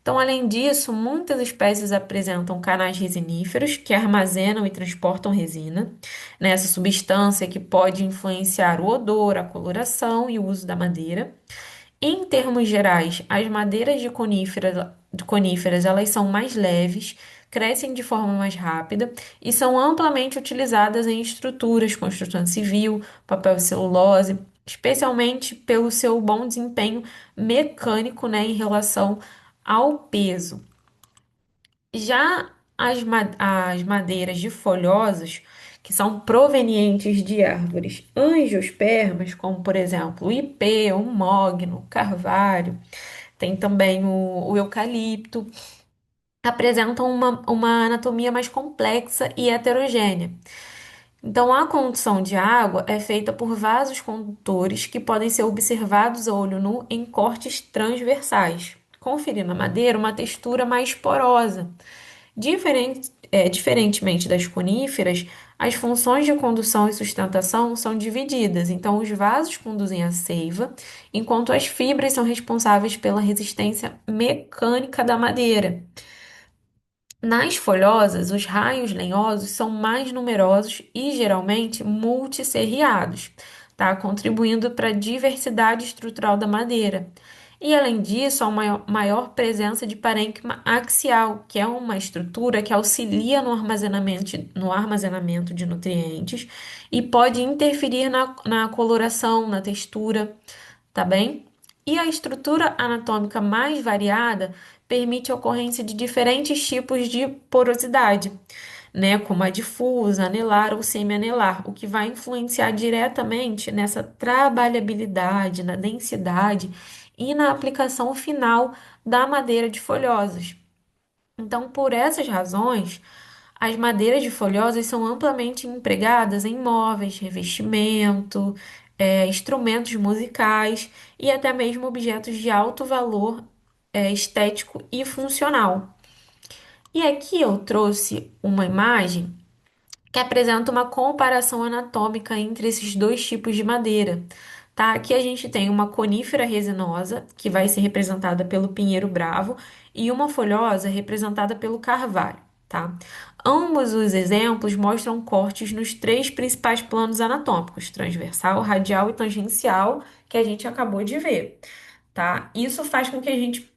Então, além disso, muitas espécies apresentam canais resiníferos que armazenam e transportam resina, né, essa substância que pode influenciar o odor, a coloração e o uso da madeira. Em termos gerais, as madeiras de coníferas elas são mais leves, crescem de forma mais rápida e são amplamente utilizadas em estruturas, construção civil, papel e celulose, especialmente pelo seu bom desempenho mecânico, né, em relação ao peso. Já as madeiras de folhosos, que são provenientes de árvores angiospermas, como por exemplo o ipê, o mogno, o carvalho, tem também o eucalipto, apresentam uma anatomia mais complexa e heterogênea. Então, a condução de água é feita por vasos condutores que podem ser observados a olho nu em cortes transversais, conferindo à madeira uma textura mais porosa. Diferentemente das coníferas, as funções de condução e sustentação são divididas. Então, os vasos conduzem a seiva, enquanto as fibras são responsáveis pela resistência mecânica da madeira. Nas folhosas, os raios lenhosos são mais numerosos e geralmente multisserriados, tá? Contribuindo para a diversidade estrutural da madeira. E além disso, há uma maior presença de parênquima axial, que é uma estrutura que auxilia no armazenamento de nutrientes e pode interferir na coloração, na textura, tá bem? E a estrutura anatômica mais variada permite a ocorrência de diferentes tipos de porosidade, né, como a difusa, anelar ou semianelar, o que vai influenciar diretamente nessa trabalhabilidade, na densidade e na aplicação final da madeira de folhosas. Então, por essas razões, as madeiras de folhosas são amplamente empregadas em móveis, revestimento, instrumentos musicais e até mesmo objetos de alto valor, estético e funcional. E aqui eu trouxe uma imagem que apresenta uma comparação anatômica entre esses dois tipos de madeira. Tá? Aqui a gente tem uma conífera resinosa, que vai ser representada pelo pinheiro bravo, e uma folhosa representada pelo carvalho. Tá? Ambos os exemplos mostram cortes nos três principais planos anatômicos, transversal, radial e tangencial, que a gente acabou de ver. Tá? Isso faz com que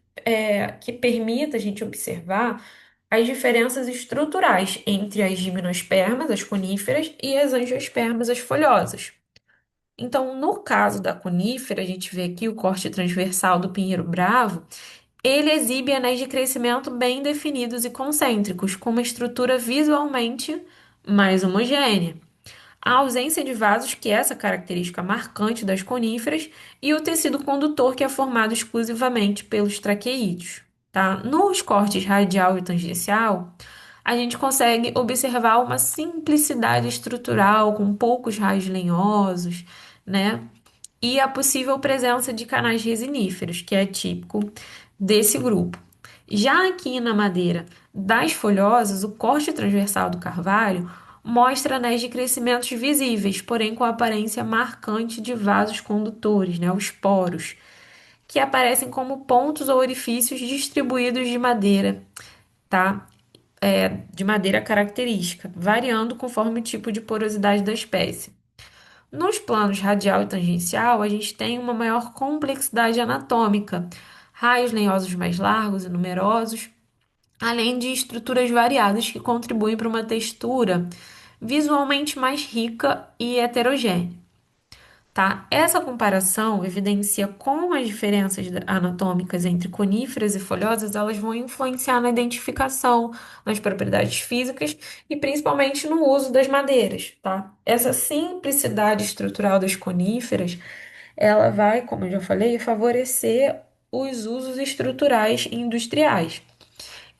que permita a gente observar as diferenças estruturais entre as gimnospermas, as coníferas, e as angiospermas, as folhosas. Então, no caso da conífera, a gente vê aqui o corte transversal do pinheiro bravo, ele exibe anéis de crescimento bem definidos e concêntricos, com uma estrutura visualmente mais homogênea. A ausência de vasos, que é essa característica marcante das coníferas, e o tecido condutor, que é formado exclusivamente pelos traqueídeos. Tá? Nos cortes radial e tangencial, a gente consegue observar uma simplicidade estrutural, com poucos raios lenhosos, né? E a possível presença de canais resiníferos, que é típico desse grupo. Já aqui na madeira das folhosas, o corte transversal do carvalho mostra anéis de crescimentos visíveis, porém com a aparência marcante de vasos condutores, né, os poros, que aparecem como pontos ou orifícios distribuídos de madeira, tá? De madeira característica, variando conforme o tipo de porosidade da espécie. Nos planos radial e tangencial, a gente tem uma maior complexidade anatômica, raios lenhosos mais largos e numerosos, além de estruturas variadas que contribuem para uma textura visualmente mais rica e heterogênea. Tá? Essa comparação evidencia como as diferenças anatômicas entre coníferas e folhosas elas vão influenciar na identificação, nas propriedades físicas e principalmente no uso das madeiras, tá? Essa simplicidade estrutural das coníferas, ela vai, como eu já falei, favorecer os usos estruturais e industriais.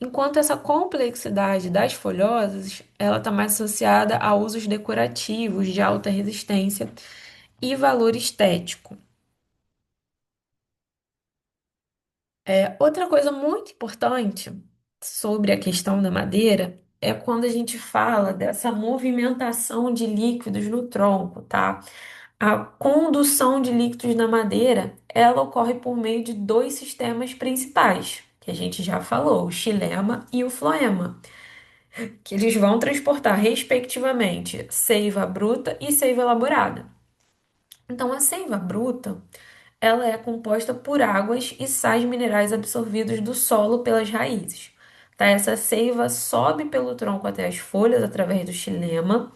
Enquanto essa complexidade das folhosas, ela está mais associada a usos decorativos de alta resistência e valor estético. Outra coisa muito importante sobre a questão da madeira é quando a gente fala dessa movimentação de líquidos no tronco, tá? A condução de líquidos na madeira, ela ocorre por meio de dois sistemas principais, que a gente já falou, o xilema e o floema, que eles vão transportar, respectivamente, seiva bruta e seiva elaborada. Então, a seiva bruta ela é composta por águas e sais minerais absorvidos do solo pelas raízes. Tá? Essa seiva sobe pelo tronco até as folhas através do xilema,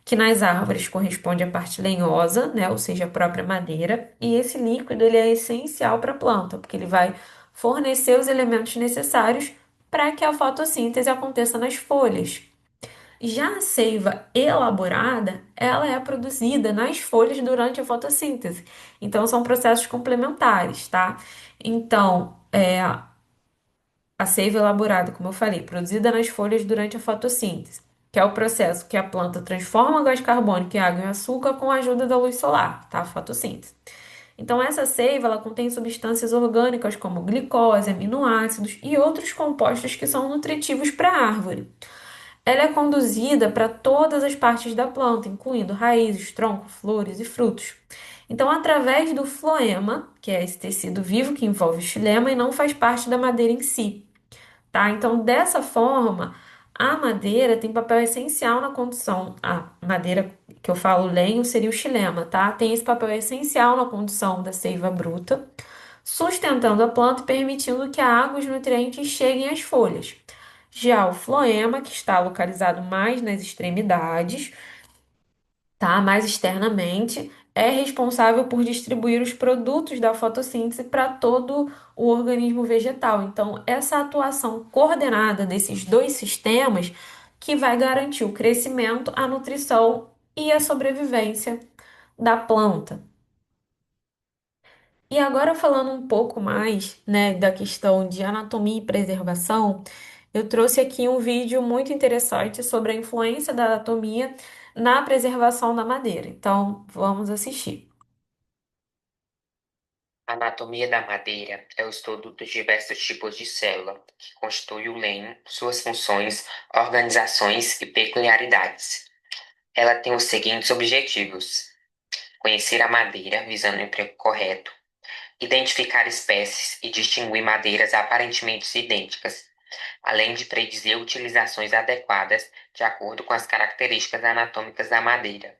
que nas árvores corresponde à parte lenhosa, né? Ou seja, a própria madeira. E esse líquido ele é essencial para a planta, porque ele vai fornecer os elementos necessários para que a fotossíntese aconteça nas folhas. Já a seiva elaborada, ela é produzida nas folhas durante a fotossíntese. Então, são processos complementares, tá? Então, a seiva elaborada, como eu falei, produzida nas folhas durante a fotossíntese, que é o processo que a planta transforma o gás carbônico em água e açúcar com a ajuda da luz solar, tá? A fotossíntese. Então, essa seiva, ela contém substâncias orgânicas como glicose, aminoácidos e outros compostos que são nutritivos para a árvore. Ela é conduzida para todas as partes da planta, incluindo raízes, tronco, flores e frutos. Então, através do floema, que é esse tecido vivo que envolve o xilema e não faz parte da madeira em si, tá? Então, dessa forma, a madeira tem papel essencial na condução. A madeira que eu falo lenho seria o xilema, tá? Tem esse papel essencial na condução da seiva bruta, sustentando a planta e permitindo que a água e os nutrientes cheguem às folhas. Já o floema, que está localizado mais nas extremidades, tá? Mais externamente, é responsável por distribuir os produtos da fotossíntese para todo o organismo vegetal. Então, essa atuação coordenada desses dois sistemas que vai garantir o crescimento, a nutrição e a sobrevivência da planta. E agora falando um pouco mais, né, da questão de anatomia e preservação, eu trouxe aqui um vídeo muito interessante sobre a influência da anatomia na preservação da madeira. Então, vamos assistir. A anatomia da madeira é o estudo dos diversos tipos de célula que constituem o lenho, suas funções, organizações e peculiaridades. Ela tem os seguintes objetivos: conhecer a madeira visando o emprego correto, identificar espécies e distinguir madeiras aparentemente idênticas, além de predizer utilizações adequadas de acordo com as características anatômicas da madeira.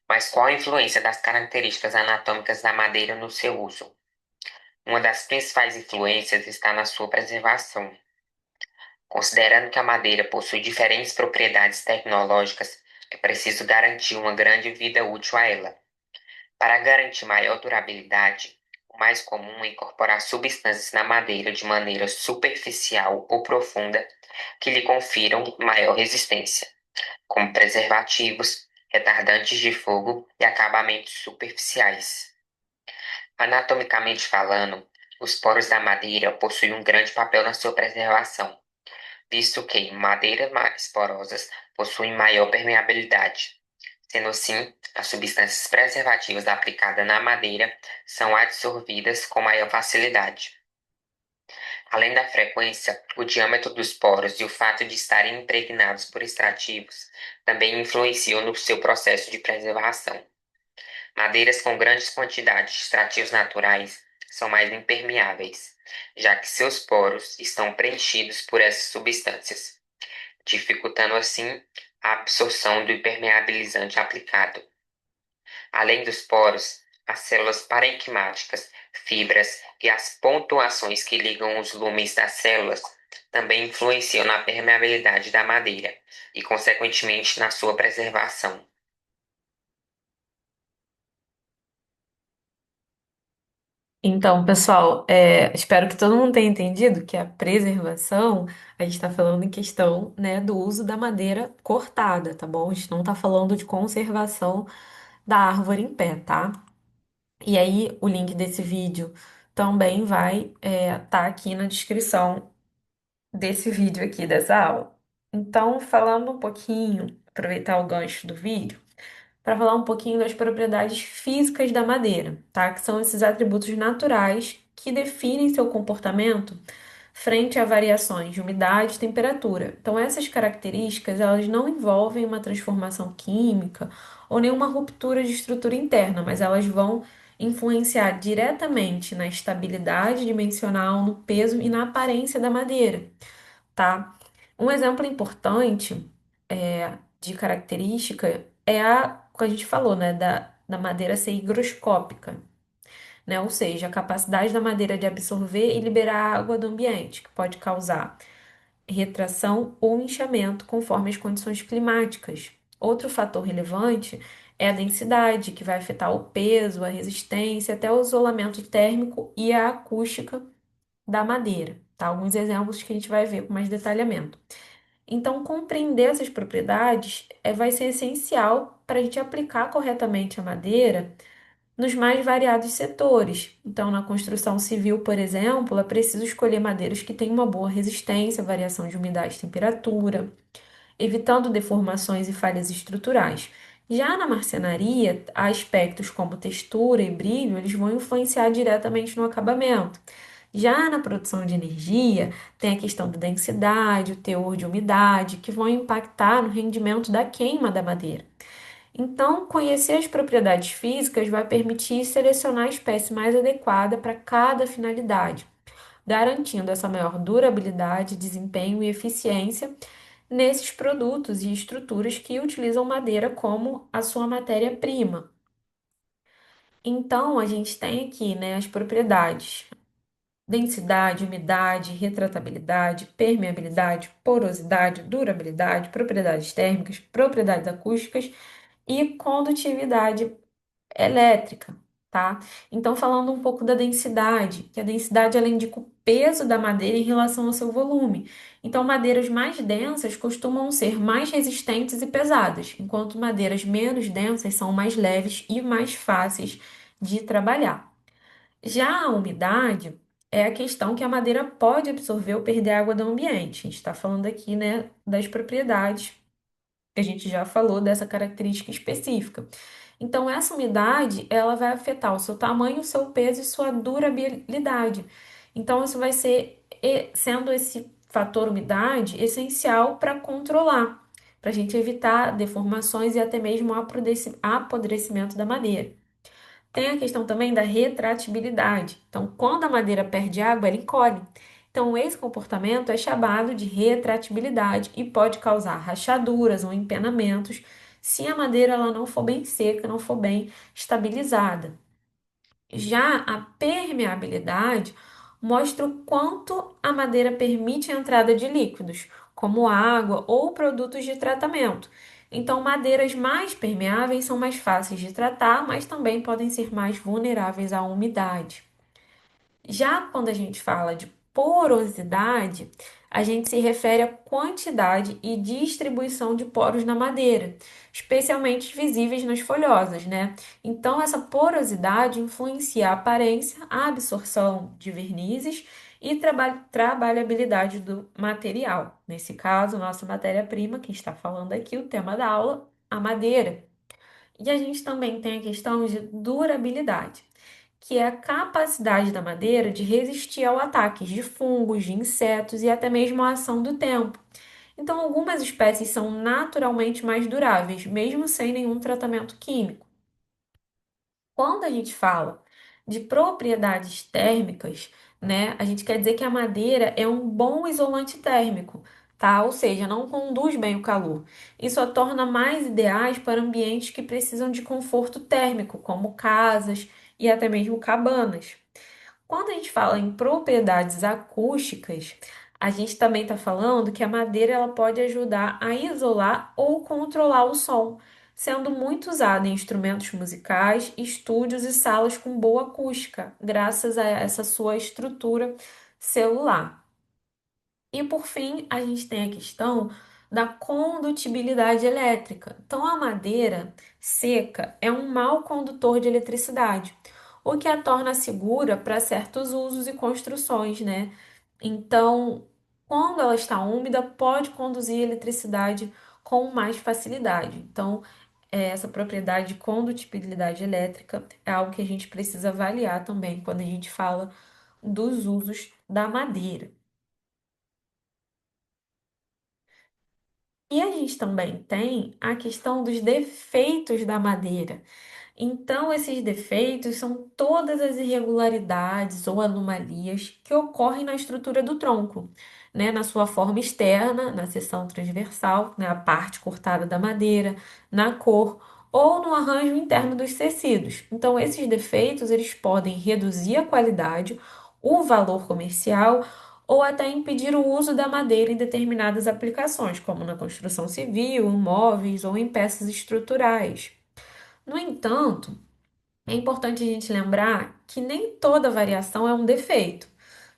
Mas qual a influência das características anatômicas da madeira no seu uso? Uma das principais influências está na sua preservação. Considerando que a madeira possui diferentes propriedades tecnológicas, é preciso garantir uma grande vida útil a ela. Para garantir maior durabilidade, o mais comum é incorporar substâncias na madeira de maneira superficial ou profunda que lhe confiram maior resistência, como preservativos, retardantes de fogo e acabamentos superficiais. Anatomicamente falando, os poros da madeira possuem um grande papel na sua preservação, visto que madeiras mais porosas possuem maior permeabilidade. Sendo assim, as substâncias preservativas aplicadas na madeira são absorvidas com maior facilidade. Além da frequência, o diâmetro dos poros e o fato de estarem impregnados por extrativos também influenciam no seu processo de preservação. Madeiras com grandes quantidades de extrativos naturais são mais impermeáveis, já que seus poros estão preenchidos por essas substâncias, dificultando assim a absorção do impermeabilizante aplicado. Além dos poros, as células parenquimáticas, fibras e as pontuações que ligam os lumes das células também influenciam na permeabilidade da madeira e, consequentemente, na sua preservação. Então, pessoal, espero que todo mundo tenha entendido que a preservação, a gente está falando em questão, né, do uso da madeira cortada, tá bom? A gente não está falando de conservação da árvore em pé, tá? E aí, o link desse vídeo também vai estar aqui na descrição desse vídeo aqui, dessa aula. Então, falando um pouquinho, aproveitar o gancho do vídeo para falar um pouquinho das propriedades físicas da madeira, tá? Que são esses atributos naturais que definem seu comportamento frente a variações de umidade e temperatura. Então, essas características, elas não envolvem uma transformação química ou nenhuma ruptura de estrutura interna, mas elas vão influenciar diretamente na estabilidade dimensional, no peso e na aparência da madeira, tá? Um exemplo importante de característica é o que a gente falou, né, da madeira ser higroscópica, né? Ou seja, a capacidade da madeira de absorver e liberar água do ambiente, que pode causar retração ou inchamento conforme as condições climáticas. Outro fator relevante é a densidade, que vai afetar o peso, a resistência, até o isolamento térmico e a acústica da madeira, tá? Alguns exemplos que a gente vai ver com mais detalhamento. Então, compreender essas propriedades vai ser essencial para a gente aplicar corretamente a madeira nos mais variados setores. Então, na construção civil, por exemplo, é preciso escolher madeiras que tenham uma boa resistência à variação de umidade e temperatura, evitando deformações e falhas estruturais. Já na marcenaria, há aspectos como textura e brilho, eles vão influenciar diretamente no acabamento. Já na produção de energia, tem a questão da densidade, o teor de umidade, que vão impactar no rendimento da queima da madeira. Então, conhecer as propriedades físicas vai permitir selecionar a espécie mais adequada para cada finalidade, garantindo essa maior durabilidade, desempenho e eficiência nesses produtos e estruturas que utilizam madeira como a sua matéria-prima. Então, a gente tem aqui, né, as propriedades: densidade, umidade, retratabilidade, permeabilidade, porosidade, durabilidade, propriedades térmicas, propriedades acústicas e condutividade elétrica, tá? Então, falando um pouco da densidade, que a densidade ela indica o peso da madeira em relação ao seu volume. Então, madeiras mais densas costumam ser mais resistentes e pesadas, enquanto madeiras menos densas são mais leves e mais fáceis de trabalhar. Já a umidade é a questão que a madeira pode absorver ou perder água do ambiente. A gente está falando aqui, né, das propriedades A gente já falou dessa característica específica. Então, essa umidade, ela vai afetar o seu tamanho, o seu peso e sua durabilidade. Então, isso vai ser, sendo esse fator umidade, essencial para controlar, para a gente evitar deformações e até mesmo apodrecimento da madeira. Tem a questão também da retratibilidade. Então, quando a madeira perde água, ela encolhe. Então, esse comportamento é chamado de retratibilidade e pode causar rachaduras ou empenamentos se a madeira ela não for bem seca, não for bem estabilizada. Já a permeabilidade mostra o quanto a madeira permite a entrada de líquidos, como água ou produtos de tratamento. Então, madeiras mais permeáveis são mais fáceis de tratar, mas também podem ser mais vulneráveis à umidade. Já quando a gente fala de porosidade, a gente se refere à quantidade e distribuição de poros na madeira, especialmente visíveis nas folhosas, né? Então, essa porosidade influencia a aparência, a absorção de vernizes e trabalhabilidade do material. Nesse caso, nossa matéria-prima, que está falando aqui, o tema da aula, a madeira. E a gente também tem a questão de durabilidade, que é a capacidade da madeira de resistir ao ataques de fungos, de insetos e até mesmo à ação do tempo. Então, algumas espécies são naturalmente mais duráveis, mesmo sem nenhum tratamento químico. Quando a gente fala de propriedades térmicas, né, a gente quer dizer que a madeira é um bom isolante térmico, tá? Ou seja, não conduz bem o calor. Isso a torna mais ideais para ambientes que precisam de conforto térmico, como casas e até mesmo cabanas. Quando a gente fala em propriedades acústicas, a gente também está falando que a madeira ela pode ajudar a isolar ou controlar o som, sendo muito usada em instrumentos musicais, estúdios e salas com boa acústica, graças a essa sua estrutura celular. E por fim, a gente tem a questão da condutibilidade elétrica. Então, a madeira seca é um mau condutor de eletricidade, o que a torna segura para certos usos e construções, né? Então, quando ela está úmida, pode conduzir eletricidade com mais facilidade. Então, essa propriedade de condutibilidade elétrica é algo que a gente precisa avaliar também quando a gente fala dos usos da madeira. E a gente também tem a questão dos defeitos da madeira. Então, esses defeitos são todas as irregularidades ou anomalias que ocorrem na estrutura do tronco, né? Na sua forma externa, na seção transversal, né? A parte cortada da madeira, na cor ou no arranjo interno dos tecidos. Então, esses defeitos eles podem reduzir a qualidade, o valor comercial ou até impedir o uso da madeira em determinadas aplicações, como na construção civil, em móveis ou em peças estruturais. No entanto, é importante a gente lembrar que nem toda variação é um defeito,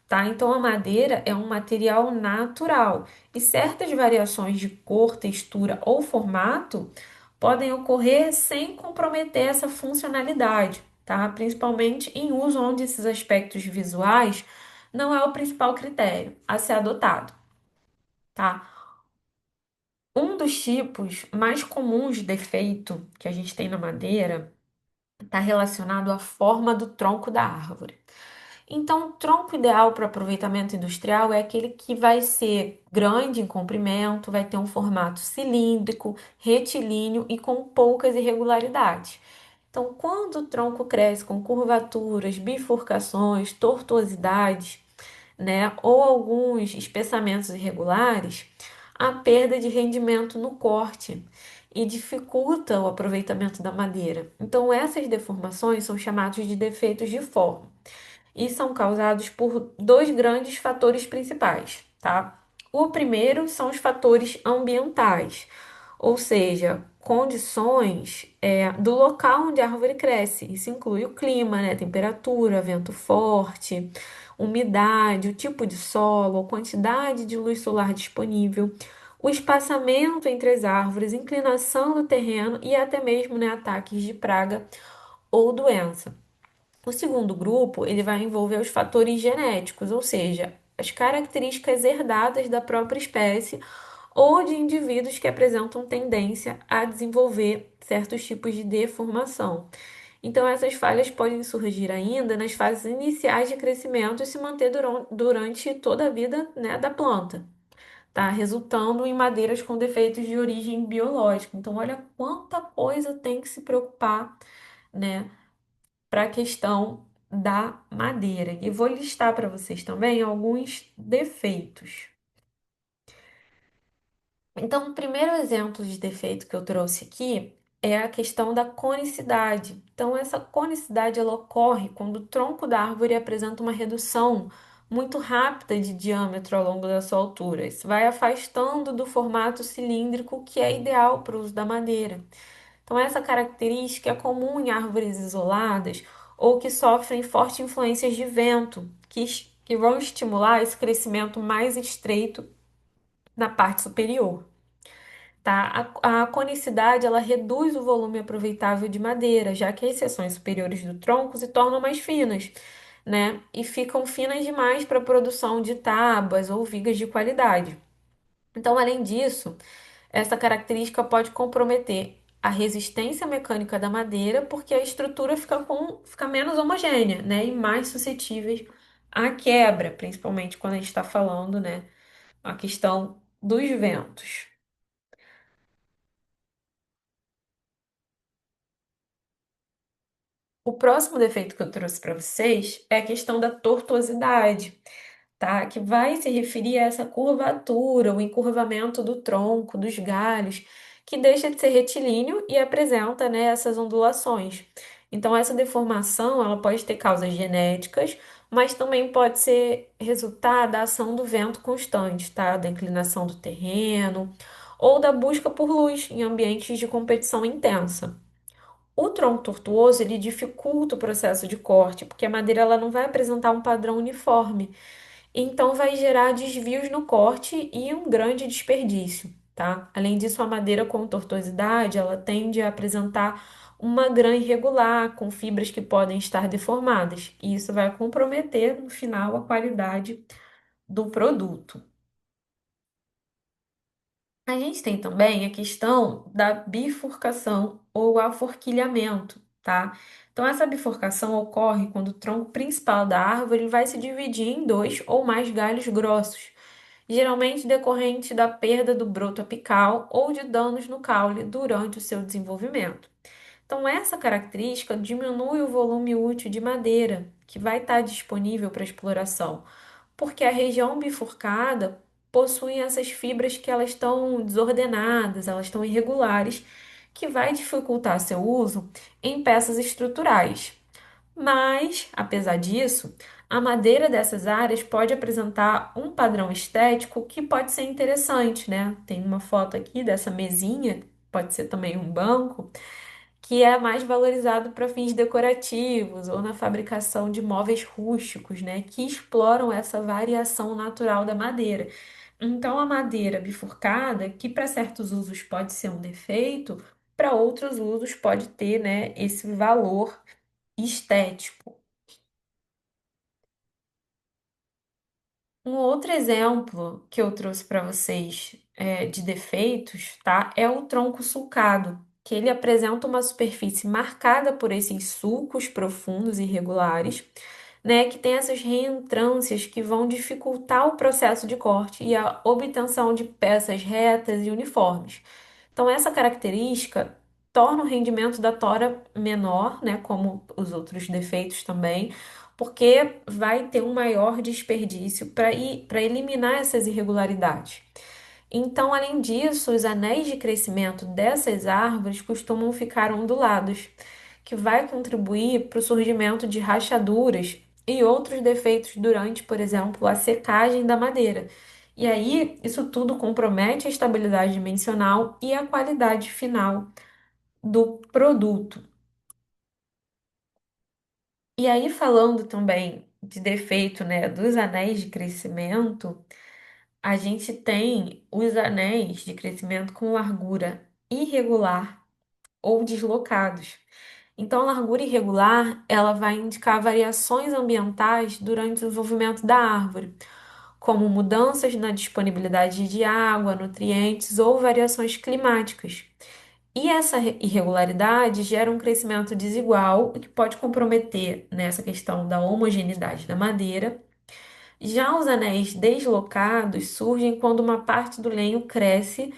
tá? Então, a madeira é um material natural e certas variações de cor, textura ou formato podem ocorrer sem comprometer essa funcionalidade, tá? Principalmente em uso onde esses aspectos visuais não é o principal critério a ser adotado, tá? Um dos tipos mais comuns de defeito que a gente tem na madeira está relacionado à forma do tronco da árvore. Então, o tronco ideal para aproveitamento industrial é aquele que vai ser grande em comprimento, vai ter um formato cilíndrico, retilíneo e com poucas irregularidades. Então, quando o tronco cresce com curvaturas, bifurcações, tortuosidades, né, ou alguns espessamentos irregulares, há perda de rendimento no corte e dificulta o aproveitamento da madeira. Então, essas deformações são chamadas de defeitos de forma e são causados por dois grandes fatores principais, tá? O primeiro são os fatores ambientais, ou seja, condições do local onde a árvore cresce. Isso inclui o clima, né? Temperatura, vento forte, umidade, o tipo de solo, a quantidade de luz solar disponível, o espaçamento entre as árvores, inclinação do terreno e até mesmo, né, ataques de praga ou doença. O segundo grupo, ele vai envolver os fatores genéticos, ou seja, as características herdadas da própria espécie ou de indivíduos que apresentam tendência a desenvolver certos tipos de deformação. Então, essas falhas podem surgir ainda nas fases iniciais de crescimento e se manter durante toda a vida, né, da planta, tá? Resultando em madeiras com defeitos de origem biológica. Então, olha quanta coisa tem que se preocupar, né, para a questão da madeira. E vou listar para vocês também alguns defeitos. Então, o primeiro exemplo de defeito que eu trouxe aqui é a questão da conicidade. Então, essa conicidade ela ocorre quando o tronco da árvore apresenta uma redução muito rápida de diâmetro ao longo da sua altura. Isso vai afastando do formato cilíndrico que é ideal para o uso da madeira. Então, essa característica é comum em árvores isoladas ou que sofrem fortes influências de vento, que vão estimular esse crescimento mais estreito na parte superior. Tá? A conicidade ela reduz o volume aproveitável de madeira, já que as seções superiores do tronco se tornam mais finas, né? E ficam finas demais para a produção de tábuas ou vigas de qualidade. Então, além disso, essa característica pode comprometer a resistência mecânica da madeira, porque a estrutura fica menos homogênea, né? E mais suscetível à quebra, principalmente quando a gente está falando, né? A questão dos ventos. O próximo defeito que eu trouxe para vocês é a questão da tortuosidade, tá? Que vai se referir a essa curvatura, o encurvamento do tronco, dos galhos, que deixa de ser retilíneo e apresenta, né, essas ondulações. Então, essa deformação, ela pode ter causas genéticas, mas também pode ser resultado da ação do vento constante, tá? Da inclinação do terreno ou da busca por luz em ambientes de competição intensa. O tronco tortuoso, ele dificulta o processo de corte, porque a madeira ela não vai apresentar um padrão uniforme. Então, vai gerar desvios no corte e um grande desperdício, tá? Além disso, a madeira com tortuosidade, ela tende a apresentar uma grã irregular, com fibras que podem estar deformadas. E isso vai comprometer, no final, a qualidade do produto. A gente tem também a questão da bifurcação ou aforquilhamento, tá? Então, essa bifurcação ocorre quando o tronco principal da árvore vai se dividir em dois ou mais galhos grossos, geralmente decorrente da perda do broto apical ou de danos no caule durante o seu desenvolvimento. Então, essa característica diminui o volume útil de madeira que vai estar disponível para exploração, porque a região bifurcada possui essas fibras que elas estão desordenadas, elas estão irregulares, que vai dificultar seu uso em peças estruturais. Mas, apesar disso, a madeira dessas áreas pode apresentar um padrão estético que pode ser interessante, né? Tem uma foto aqui dessa mesinha, pode ser também um banco que é mais valorizado para fins decorativos ou na fabricação de móveis rústicos, né, que exploram essa variação natural da madeira. Então, a madeira bifurcada, que para certos usos pode ser um defeito, para outros usos pode ter, né, esse valor estético. Um outro exemplo que eu trouxe para vocês de defeitos, tá? É o tronco sulcado, que ele apresenta uma superfície marcada por esses sulcos profundos e irregulares, né? Que tem essas reentrâncias que vão dificultar o processo de corte e a obtenção de peças retas e uniformes. Então, essa característica torna o rendimento da tora menor, né? Como os outros defeitos também porque vai ter um maior desperdício para eliminar essas irregularidades. Então, além disso, os anéis de crescimento dessas árvores costumam ficar ondulados, que vai contribuir para o surgimento de rachaduras e outros defeitos durante, por exemplo, a secagem da madeira. E aí, isso tudo compromete a estabilidade dimensional e a qualidade final do produto. E aí, falando também de defeito, né, dos anéis de crescimento, a gente tem os anéis de crescimento com largura irregular ou deslocados. Então, a largura irregular, ela vai indicar variações ambientais durante o desenvolvimento da árvore, como mudanças na disponibilidade de água, nutrientes ou variações climáticas. E essa irregularidade gera um crescimento desigual, o que pode comprometer nessa questão da homogeneidade da madeira. Já os anéis deslocados surgem quando uma parte do lenho cresce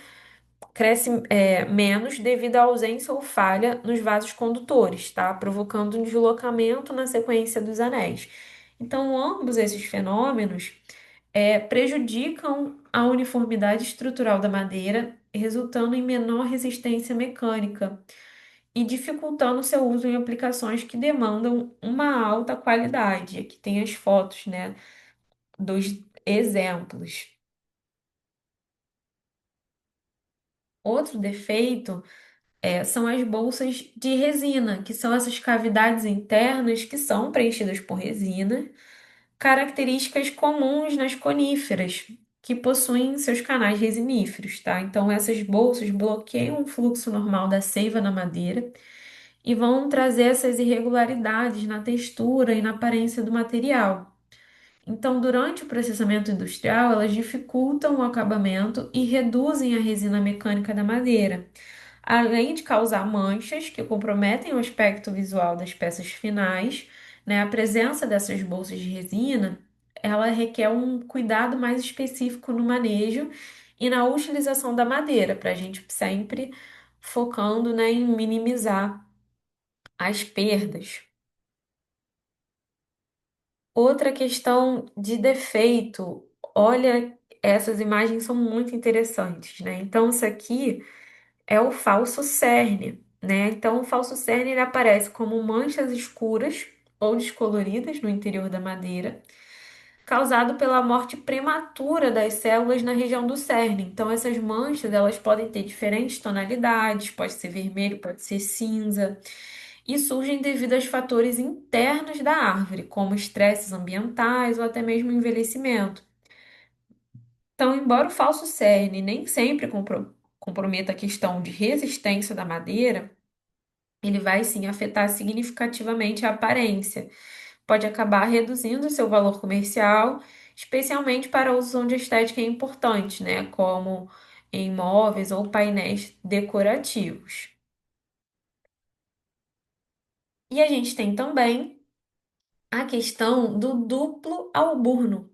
menos devido à ausência ou falha nos vasos condutores, tá? Provocando um deslocamento na sequência dos anéis. Então, ambos esses fenômenos prejudicam a uniformidade estrutural da madeira, resultando em menor resistência mecânica e dificultando seu uso em aplicações que demandam uma alta qualidade. Aqui tem as fotos, né, dos exemplos. Outro defeito são as bolsas de resina, que são essas cavidades internas que são preenchidas por resina, características comuns nas coníferas, que possuem seus canais resiníferos, tá? Então, essas bolsas bloqueiam o fluxo normal da seiva na madeira e vão trazer essas irregularidades na textura e na aparência do material. Então, durante o processamento industrial, elas dificultam o acabamento e reduzem a resina mecânica da madeira, além de causar manchas que comprometem o aspecto visual das peças finais, né? A presença dessas bolsas de resina, ela requer um cuidado mais específico no manejo e na utilização da madeira, para a gente sempre focando, né, em minimizar as perdas. Outra questão de defeito, olha, essas imagens são muito interessantes, né? Então, isso aqui é o falso cerne, né? Então, o falso cerne ele aparece como manchas escuras ou descoloridas no interior da madeira, causado pela morte prematura das células na região do cerne. Então, essas manchas, elas podem ter diferentes tonalidades, pode ser vermelho, pode ser cinza, e surgem devido aos fatores internos da árvore, como estresses ambientais ou até mesmo envelhecimento. Então, embora o falso cerne nem sempre comprometa a questão de resistência da madeira, ele vai sim afetar significativamente a aparência. Pode acabar reduzindo seu valor comercial, especialmente para usos onde a estética é importante, né? Como em móveis ou painéis decorativos. E a gente tem também a questão do duplo alburno.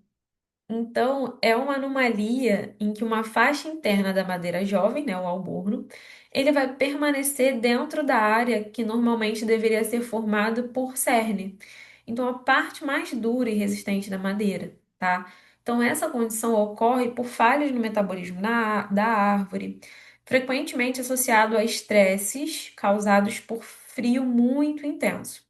Então, é uma anomalia em que uma faixa interna da madeira jovem, né, o alburno, ele vai permanecer dentro da área que normalmente deveria ser formada por cerne. Então, a parte mais dura e resistente da madeira, tá? Então, essa condição ocorre por falhas no metabolismo da árvore, frequentemente associado a estresses causados por frio muito intenso.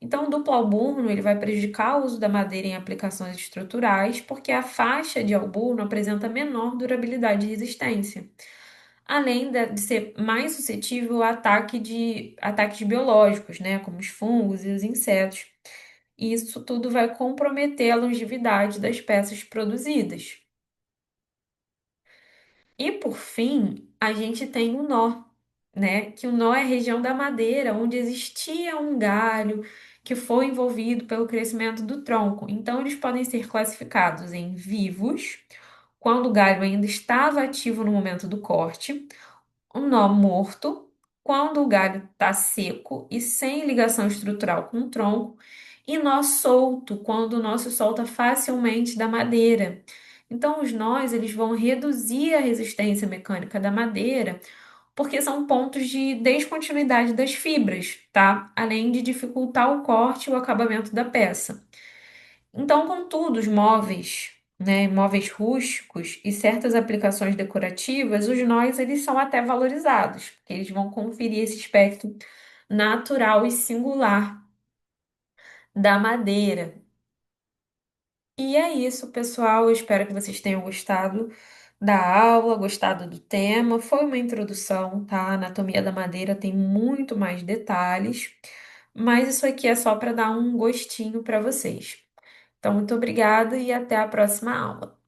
Então, o duplo alburno ele vai prejudicar o uso da madeira em aplicações estruturais, porque a faixa de alburno apresenta menor durabilidade e resistência, além de ser mais suscetível a ataques biológicos, né, como os fungos e os insetos. E isso tudo vai comprometer a longevidade das peças produzidas. E por fim, a gente tem o nó, né? Que o nó é a região da madeira onde existia um galho que foi envolvido pelo crescimento do tronco. Então, eles podem ser classificados em vivos, quando o galho ainda estava ativo no momento do corte, um nó morto, quando o galho está seco e sem ligação estrutural com o tronco, e nó solto, quando o nó se solta facilmente da madeira. Então, os nós eles vão reduzir a resistência mecânica da madeira, porque são pontos de descontinuidade das fibras, tá? Além de dificultar o corte e o acabamento da peça. Então, contudo, os móveis, né, móveis rústicos e certas aplicações decorativas, os nós eles são até valorizados, porque eles vão conferir esse aspecto natural e singular da madeira. E é isso, pessoal. Eu espero que vocês tenham gostado da aula, gostado do tema. Foi uma introdução, tá? A anatomia da madeira tem muito mais detalhes, mas isso aqui é só para dar um gostinho para vocês. Então, muito obrigada e até a próxima aula.